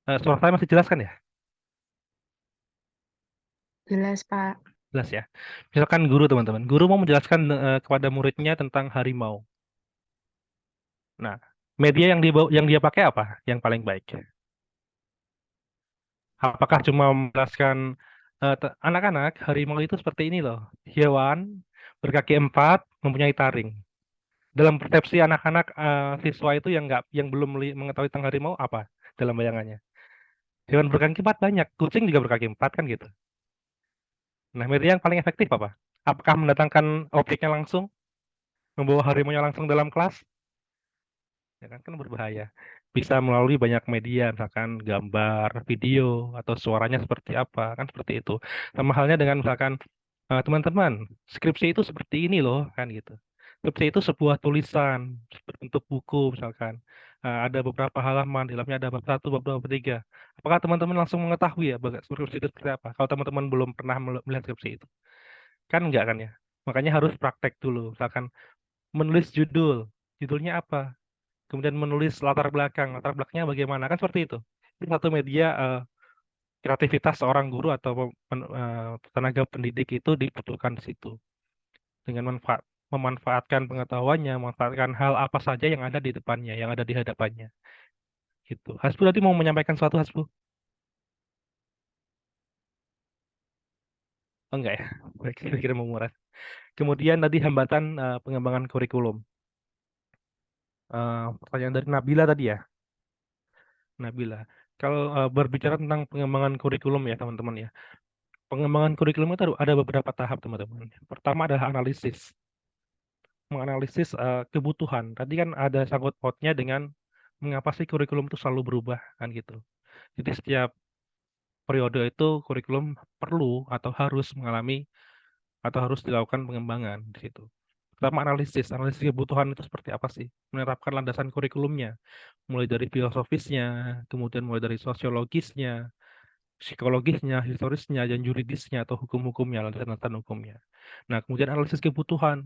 suara saya masih jelas kan ya? Jelas, Pak. Jelas ya. Misalkan guru teman-teman, guru mau menjelaskan kepada muridnya tentang harimau. Nah, media yang dia pakai apa? Yang paling baik. Apakah cuma menjelaskan anak-anak harimau itu seperti ini loh, hewan berkaki 4 mempunyai taring. Dalam persepsi anak-anak siswa itu yang belum mengetahui tentang harimau apa dalam bayangannya? Hewan berkaki 4 banyak, kucing juga berkaki 4 kan gitu. Nah, media yang paling efektif apa? Apakah mendatangkan objeknya langsung, membawa harimaunya langsung dalam kelas? Ya kan berbahaya. Bisa melalui banyak media, misalkan gambar, video, atau suaranya seperti apa, kan seperti itu. Sama halnya dengan misalkan teman-teman, skripsi itu seperti ini loh, kan gitu. Skripsi itu sebuah tulisan berbentuk buku, misalkan. Ada beberapa halaman, di dalamnya ada bab 1, bab 2, bab 3. Apakah teman-teman langsung mengetahui ya skripsi itu seperti apa? Kalau teman-teman belum pernah melihat skripsi itu. Kan enggak kan ya? Makanya harus praktek dulu. Misalkan menulis judulnya apa? Kemudian menulis latar belakangnya bagaimana? Kan seperti itu. Ini satu media kreativitas seorang guru atau tenaga pendidik itu dibutuhkan di situ. Dengan memanfaatkan pengetahuannya, memanfaatkan hal apa saja yang ada di depannya, yang ada di hadapannya. Gitu. Hasbu tadi mau menyampaikan sesuatu, Hasbu? Oh enggak ya? Baik, kira-kira mau murah. Kemudian tadi hambatan pengembangan kurikulum. Pertanyaan dari Nabila tadi ya. Nabila. Kalau berbicara tentang pengembangan kurikulum ya teman-teman ya. Pengembangan kurikulum itu ada beberapa tahap teman-teman. Pertama adalah analisis. Menganalisis kebutuhan. Tadi kan ada sangkut pautnya dengan mengapa sih kurikulum itu selalu berubah kan gitu. Jadi setiap periode itu kurikulum perlu atau harus mengalami atau harus dilakukan pengembangan di situ. Pertama analisis kebutuhan itu seperti apa sih? Menerapkan landasan kurikulumnya, mulai dari filosofisnya, kemudian mulai dari sosiologisnya, psikologisnya, historisnya, dan yuridisnya atau hukum-hukumnya, landasan hukumnya. Nah, kemudian analisis kebutuhan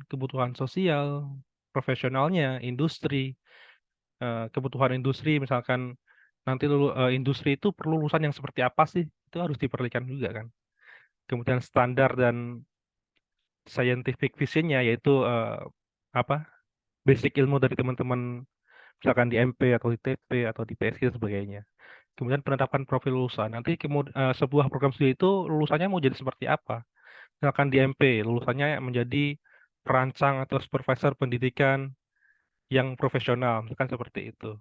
sosial, profesionalnya, kebutuhan industri, misalkan nanti industri itu perlu lulusan yang seperti apa sih? Itu harus diperhatikan juga kan. Kemudian standar dan scientific visionnya yaitu apa basic ilmu dari teman-teman misalkan di MP atau di TP atau di PSI dan sebagainya. Kemudian penetapan profil lulusan. Nanti sebuah program studi itu lulusannya mau jadi seperti apa? Misalkan di MP lulusannya menjadi perancang atau supervisor pendidikan yang profesional, misalkan seperti itu.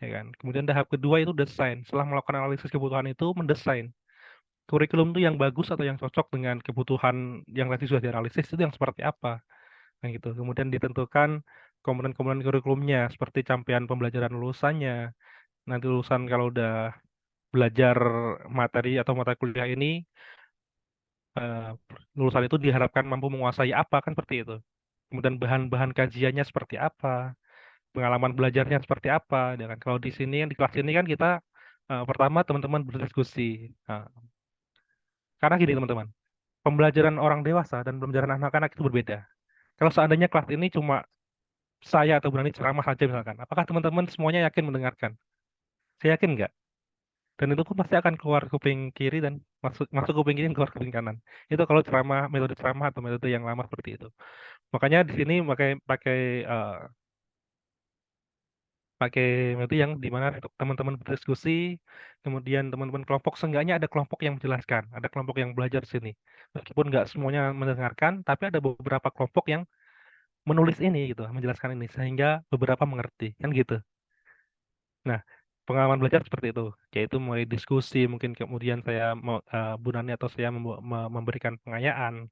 Ya kan? Kemudian tahap kedua itu desain. Setelah melakukan analisis kebutuhan itu mendesain kurikulum itu yang bagus atau yang cocok dengan kebutuhan yang tadi sudah dianalisis itu yang seperti apa. Nah gitu. Kemudian ditentukan komponen-komponen kurikulumnya seperti capaian pembelajaran lulusannya. Nanti lulusan kalau udah belajar materi atau mata kuliah ini, eh, lulusan itu diharapkan mampu menguasai apa kan seperti itu. Kemudian bahan-bahan kajiannya seperti apa, pengalaman belajarnya seperti apa. Dan kan kalau di sini di kelas ini kan kita pertama teman-teman berdiskusi. Nah, karena gini teman-teman, pembelajaran orang dewasa dan pembelajaran anak-anak itu berbeda. Kalau seandainya kelas ini cuma saya atau berani ceramah saja misalkan, apakah teman-teman semuanya yakin mendengarkan? Saya yakin nggak? Dan itu pun pasti akan keluar kuping kiri dan masuk masuk kuping kiri dan keluar kuping kanan. Itu kalau ceramah, metode ceramah atau metode yang lama seperti itu. Makanya di sini pakai pakai eh, pakai metode yang dimana teman-teman berdiskusi, kemudian teman-teman kelompok seenggaknya ada kelompok yang menjelaskan, ada kelompok yang belajar di sini. Meskipun nggak semuanya mendengarkan, tapi ada beberapa kelompok yang menulis ini gitu, menjelaskan ini sehingga beberapa mengerti, kan gitu. Nah, pengalaman belajar seperti itu, yaitu mulai diskusi, mungkin kemudian saya mau Bu Nani atau saya memberikan pengayaan,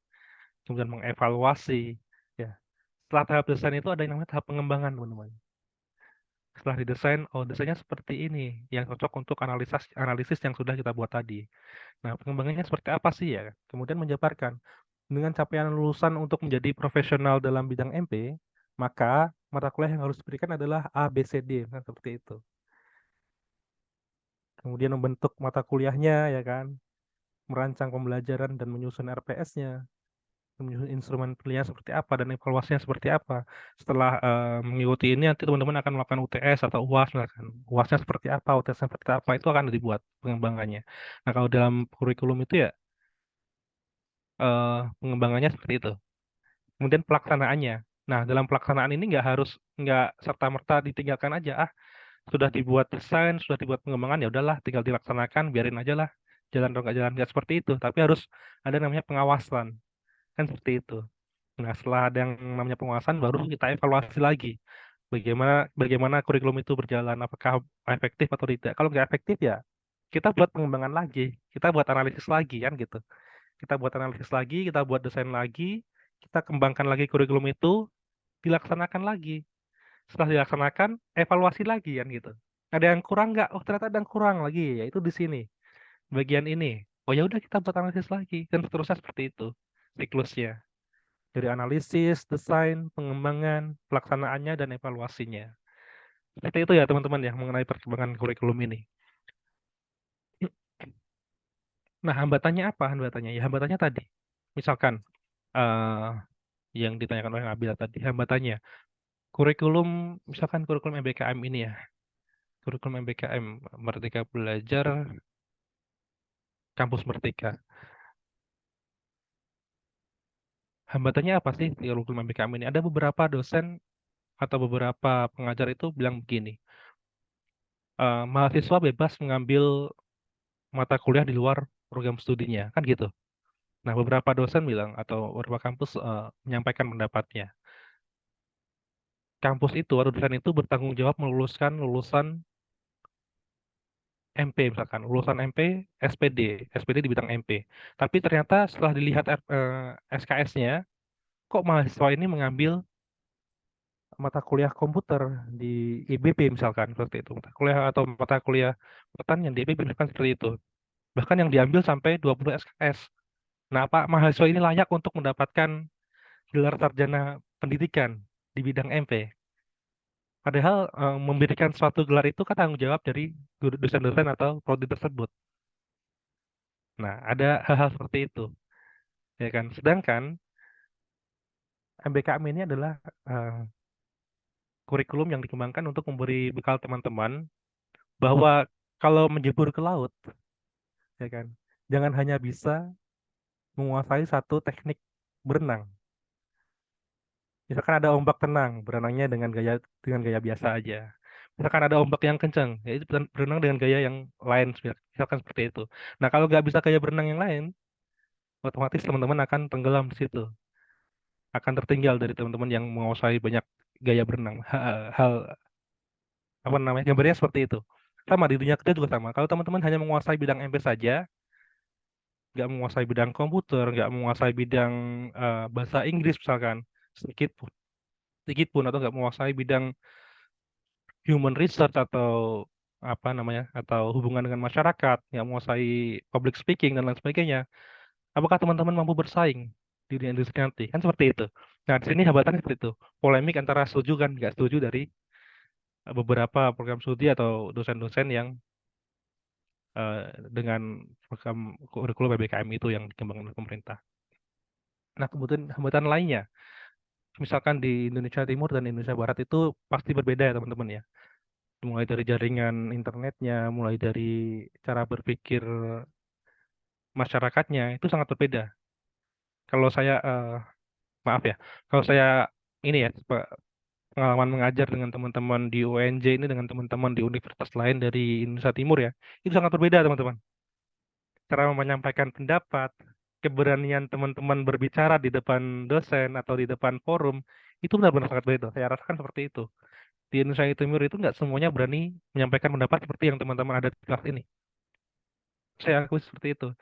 kemudian mengevaluasi, ya. Setelah tahap desain itu ada yang namanya tahap pengembangan, teman-teman. Setelah didesain, oh desainnya seperti ini, yang cocok untuk analisis yang sudah kita buat tadi. Nah, pengembangannya seperti apa sih ya? Kemudian menjabarkan dengan capaian lulusan untuk menjadi profesional dalam bidang MP, maka mata kuliah yang harus diberikan adalah A, B, C, D, kan seperti itu. Kemudian membentuk mata kuliahnya, ya kan, merancang pembelajaran dan menyusun RPS-nya, menyusun instrumen pilihan seperti apa dan evaluasinya seperti apa. Setelah mengikuti ini, nanti teman-teman akan melakukan UTS atau UAS, misalkan. UAS-nya seperti apa, UTS-nya seperti apa, itu akan dibuat pengembangannya. Nah, kalau dalam kurikulum itu ya, pengembangannya seperti itu. Kemudian pelaksanaannya. Nah, dalam pelaksanaan ini nggak serta-merta ditinggalkan aja. Sudah dibuat desain, sudah dibuat pengembangan, ya udahlah, tinggal dilaksanakan, biarin aja lah, jalan atau nggak jalan, nggak seperti itu. Tapi harus ada namanya pengawasan, kan seperti itu. Nah, setelah ada yang namanya pengawasan, baru kita evaluasi lagi. Bagaimana bagaimana kurikulum itu berjalan, apakah efektif atau tidak. Kalau nggak efektif ya, kita buat pengembangan lagi, kita buat analisis lagi, kan gitu. Kita buat analisis lagi, kita buat desain lagi, kita kembangkan lagi kurikulum itu, dilaksanakan lagi. Setelah dilaksanakan, evaluasi lagi kan gitu. Ada yang kurang nggak? Oh ternyata ada yang kurang lagi, yaitu di sini, bagian ini. Oh ya udah kita buat analisis lagi, dan seterusnya seperti itu siklusnya. Dari analisis, desain, pengembangan, pelaksanaannya, dan evaluasinya. Seperti itu ya teman-teman ya mengenai perkembangan kurikulum ini. Nah hambatannya apa? Hambatannya ya hambatannya tadi. Misalkan eh, yang ditanyakan oleh Nabila tadi, hambatannya. Kurikulum, misalkan kurikulum MBKM ini ya, kurikulum MBKM, Merdeka Belajar, Kampus Merdeka. Hambatannya apa sih di kurikulum MBKM ini? Ada beberapa dosen atau beberapa pengajar itu bilang begini, mahasiswa bebas mengambil mata kuliah di luar program studinya, kan gitu. Nah, beberapa dosen bilang atau beberapa kampus menyampaikan pendapatnya. Kampus itu atau dosen itu bertanggung jawab meluluskan lulusan MP misalkan, lulusan MP, SPD di bidang MP. Tapi ternyata setelah dilihat SKS-nya, kok mahasiswa ini mengambil mata kuliah komputer di IBP misalkan seperti itu. Mata kuliah atau mata kuliah pertanian di IBP misalkan seperti itu. Bahkan yang diambil sampai 20 SKS. Nah, apa mahasiswa ini layak untuk mendapatkan gelar sarjana pendidikan di bidang MP? Padahal memberikan suatu gelar itu kan tanggung jawab dari dosen-dosen atau prodi tersebut. Nah, ada hal-hal seperti itu, ya kan? Sedangkan MBKM ini adalah kurikulum yang dikembangkan untuk memberi bekal teman-teman bahwa kalau menjebur ke laut, ya kan, jangan hanya bisa menguasai satu teknik berenang. Misalkan ada ombak tenang, berenangnya dengan gaya biasa aja. Misalkan ada ombak yang kencang, ya itu berenang dengan gaya yang lain, misalkan seperti itu. Nah, kalau nggak bisa gaya berenang yang lain, otomatis teman-teman akan tenggelam di situ, akan tertinggal dari teman-teman yang menguasai banyak gaya berenang. Hal apa namanya? Gambarnya seperti itu. Sama di dunia kerja juga sama. Kalau teman-teman hanya menguasai bidang MP saja, nggak menguasai bidang komputer, nggak menguasai bidang bahasa Inggris misalkan, sedikit pun atau nggak menguasai bidang human research atau apa namanya atau hubungan dengan masyarakat, nggak menguasai public speaking dan lain sebagainya, apakah teman-teman mampu bersaing di dunia industri nanti? Kan seperti itu. Nah, di sini hambatannya seperti itu. Polemik antara setuju kan nggak setuju dari beberapa program studi atau dosen-dosen yang dengan program kurikulum PBKM itu yang dikembangkan oleh pemerintah. Nah, kemudian hambatan lainnya, misalkan di Indonesia Timur dan Indonesia Barat itu pasti berbeda ya teman-teman ya. Mulai dari jaringan internetnya, mulai dari cara berpikir masyarakatnya itu sangat berbeda. Kalau saya maaf ya, kalau saya ini ya pengalaman mengajar dengan teman-teman di UNJ ini dengan teman-teman di universitas lain dari Indonesia Timur ya, itu sangat berbeda teman-teman. Cara menyampaikan pendapat, keberanian teman-teman berbicara di depan dosen atau di depan forum itu benar-benar sangat beda. Saya rasakan seperti itu. Di Indonesia Timur itu nggak semuanya berani menyampaikan pendapat seperti yang teman-teman ada di kelas ini. Saya akui seperti itu.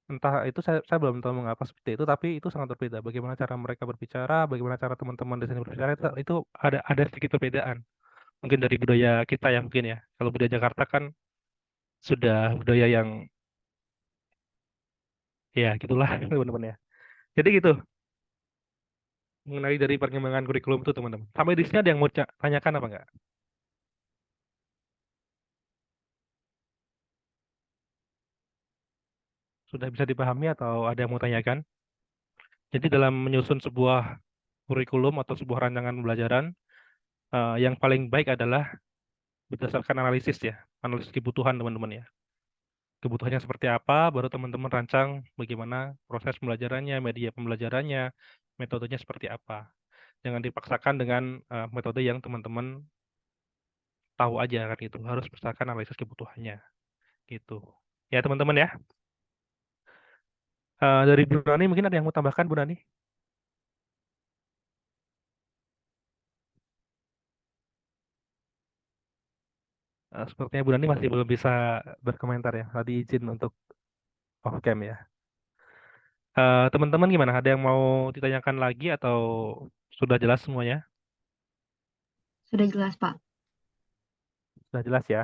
Entah itu saya belum tahu mengapa seperti itu, tapi itu sangat berbeda. Bagaimana cara mereka berbicara, bagaimana cara teman-teman di sini berbicara, itu ada sedikit perbedaan. Mungkin dari budaya kita ya mungkin ya. Kalau budaya Jakarta kan sudah budaya yang ya gitulah teman-teman ya. Jadi gitu mengenai dari perkembangan kurikulum itu teman-teman. Sampai di sini ada yang mau tanyakan apa enggak? Sudah bisa dipahami atau ada yang mau tanyakan? Jadi dalam menyusun sebuah kurikulum atau sebuah rancangan pembelajaran, yang paling baik adalah berdasarkan analisis ya, analisis kebutuhan teman-teman ya. Kebutuhannya seperti apa, baru teman-teman rancang bagaimana proses pembelajarannya, media pembelajarannya, metodenya seperti apa. Jangan dipaksakan dengan metode yang teman-teman tahu aja kan gitu. Harus berdasarkan analisis kebutuhannya gitu. Ya teman-teman ya. Dari Bu Nani mungkin ada yang mau tambahkan Bu Nani? Sepertinya Bu Nani masih belum bisa berkomentar ya. Tadi izin untuk off cam ya. Teman-teman gimana? Ada yang mau ditanyakan lagi atau sudah jelas semuanya? Sudah jelas, Pak. Sudah jelas ya.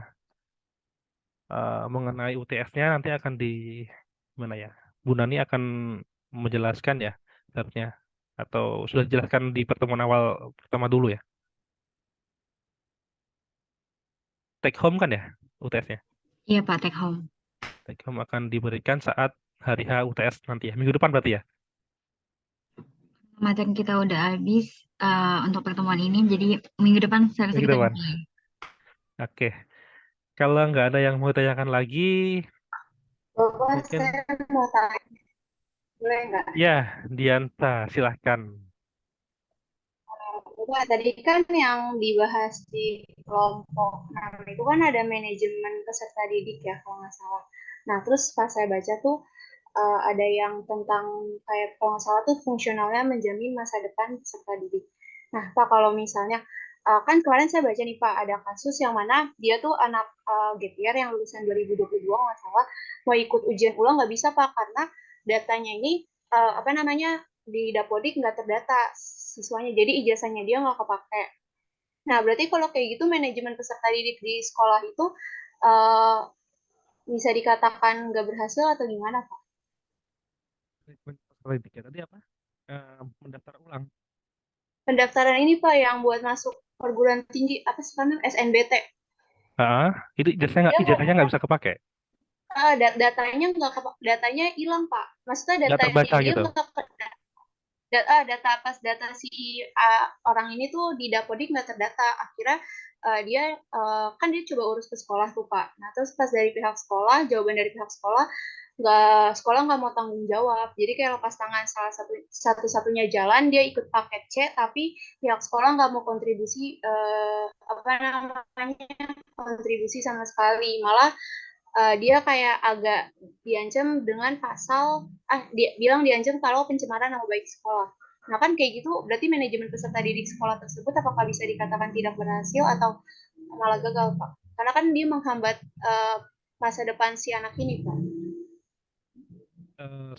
Mengenai UTS-nya nanti akan di mana ya? Bu Nani akan menjelaskan ya, seharusnya. Atau sudah dijelaskan di pertemuan awal pertama dulu ya? Take home kan ya UTS-nya? Iya, Pak, take home. Take home akan diberikan saat hari H UTS nanti ya. Minggu depan berarti ya? materi kita udah habis untuk pertemuan ini, jadi minggu depan seharusnya Minggu kita depan. mulai. Oke. Kalau nggak ada yang mau ditanyakan lagi, Bapak, mungkin saya mau tanya, boleh nggak? ya, Dianta, silahkan. Bapak, tadi kan yang dibahas di kelompok 6 itu kan ada manajemen peserta didik ya, kalau nggak salah. Nah, terus pas saya baca tuh ada yang tentang kayak kalau nggak salah tuh fungsionalnya menjamin masa depan peserta didik. Nah, Pak, kalau misalnya kan kemarin saya baca nih Pak, ada kasus yang mana dia tuh anak gap year yang lulusan 2022 nggak salah, mau ikut ujian ulang nggak bisa Pak, karena datanya ini apa namanya di Dapodik nggak terdata siswanya, jadi ijazahnya dia nggak kepake. Nah, berarti kalau kayak gitu manajemen peserta didik di sekolah itu uh, bisa dikatakan nggak berhasil atau gimana Pak? Tadi apa? Mendaftar ulang. Pendaftaran ini Pak yang buat masuk perguruan tinggi apa sih namanya SNBT. Itu ijazahnya nggak bisa kepake. Datanya hilang Pak. Maksudnya Nggak data terbaca dia gitu. data si orang ini tuh di Dapodik nggak terdata. Akhirnya dia kan dia coba urus ke sekolah tuh Pak. Nah terus pas dari pihak sekolah, jawaban dari pihak sekolah nggak mau tanggung jawab. Jadi kayak lepas tangan salah satu-satunya jalan dia ikut paket C, tapi pihak sekolah nggak mau kontribusi apa namanya kontribusi sama sekali. Malah dia kayak agak diancam dengan pasal dia bilang diancam kalau pencemaran nama baik sekolah. Nah kan kayak gitu berarti manajemen peserta didik sekolah tersebut apakah bisa dikatakan tidak berhasil atau malah gagal Pak? Karena kan dia menghambat masa depan si anak ini Pak.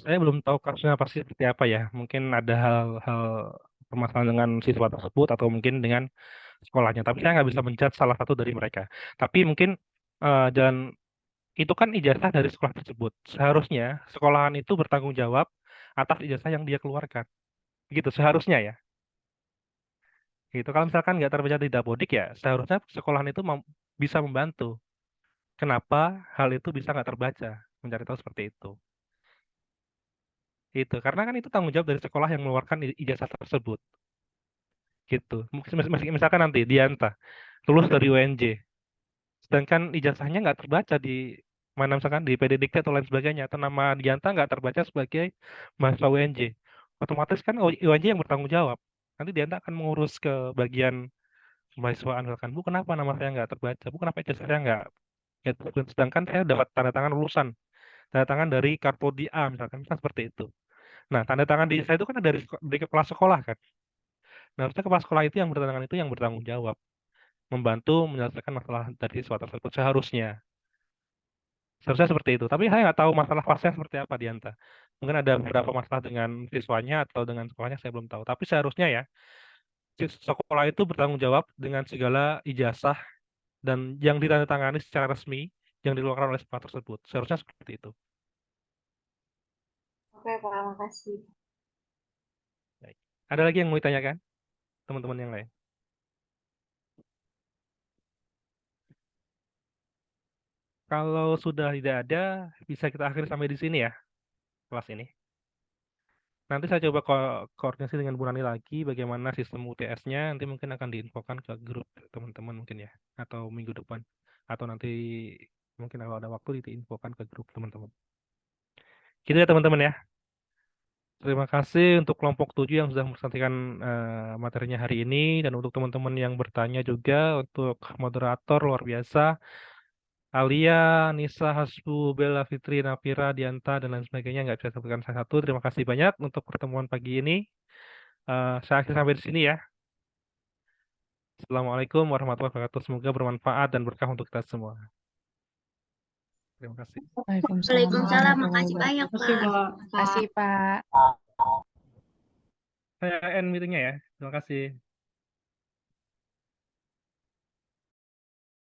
Saya belum tahu kasusnya pasti seperti apa ya. Mungkin ada hal-hal permasalahan dengan siswa tersebut atau mungkin dengan sekolahnya. Tapi saya nggak bisa menjudge salah satu dari mereka. Tapi mungkin jalan itu kan ijazah dari sekolah tersebut. Seharusnya sekolahan itu bertanggung jawab atas ijazah yang dia keluarkan. Gitu seharusnya ya. Gitu. Kalau misalkan nggak terbaca di Dapodik ya, seharusnya sekolahan itu bisa membantu. Kenapa hal itu bisa nggak terbaca? Mencari tahu seperti itu. Itu karena kan itu tanggung jawab dari sekolah yang mengeluarkan ijazah tersebut. Gitu. Misalkan nanti Dianta lulus dari UNJ, sedangkan ijazahnya nggak terbaca di mana misalkan di PD Dikti atau lain sebagainya, atau nama Dianta nggak terbaca sebagai mahasiswa UNJ, otomatis kan UNJ yang bertanggung jawab. Nanti Dianta akan mengurus ke bagian mahasiswaan misalkan, Bu kenapa nama saya nggak terbaca, Bu kenapa ijazah saya nggak, ya, sedangkan saya dapat tanda tangan lulusan, tanda tangan dari Kartodi A misalkan seperti itu. Nah, tanda tangan di saya itu kan dari kepala sekolah kan. Nah, harusnya kepala sekolah itu yang bertanggung itu yang bertanggung jawab, membantu menyelesaikan masalah dari siswa tersebut seharusnya. Seharusnya seperti itu. Tapi saya nggak tahu masalah pasnya seperti apa Dianta. Mungkin ada beberapa masalah dengan siswanya atau dengan sekolahnya saya belum tahu. Tapi seharusnya ya sekolah itu bertanggung jawab dengan segala ijazah dan yang ditandatangani secara resmi yang dikeluarkan oleh sekolah tersebut. Seharusnya seperti itu. Oke Pak, makasih. Baik. Ada lagi yang mau ditanyakan? Teman-teman yang lain. Kalau sudah tidak ada, bisa kita akhiri sampai di sini ya, kelas ini. Nanti saya coba koordinasi dengan Bu Nani lagi bagaimana sistem UTS-nya. Nanti mungkin akan diinfokan ke grup teman-teman mungkin ya, atau minggu depan, atau nanti mungkin kalau ada waktu diinfokan ke grup teman-teman. Gitu ya teman-teman ya. Terima kasih untuk kelompok 7 yang sudah mempresentasikan materinya hari ini, dan untuk teman-teman yang bertanya juga, untuk moderator luar biasa. Alia, Nisa, Hasbu, Bella, Fitri, Nafira, Dianta, dan lain sebagainya nggak bisa sebutkan satu-satu. Terima kasih banyak untuk pertemuan pagi ini. Saya akhiri sampai di sini ya. Assalamualaikum warahmatullahi wabarakatuh. Semoga bermanfaat dan berkah untuk kita semua. Terima kasih. Waalaikumsalam, makasih banyak Pak. Terima kasih Pak. Saya end meetingnya ya. Terima kasih.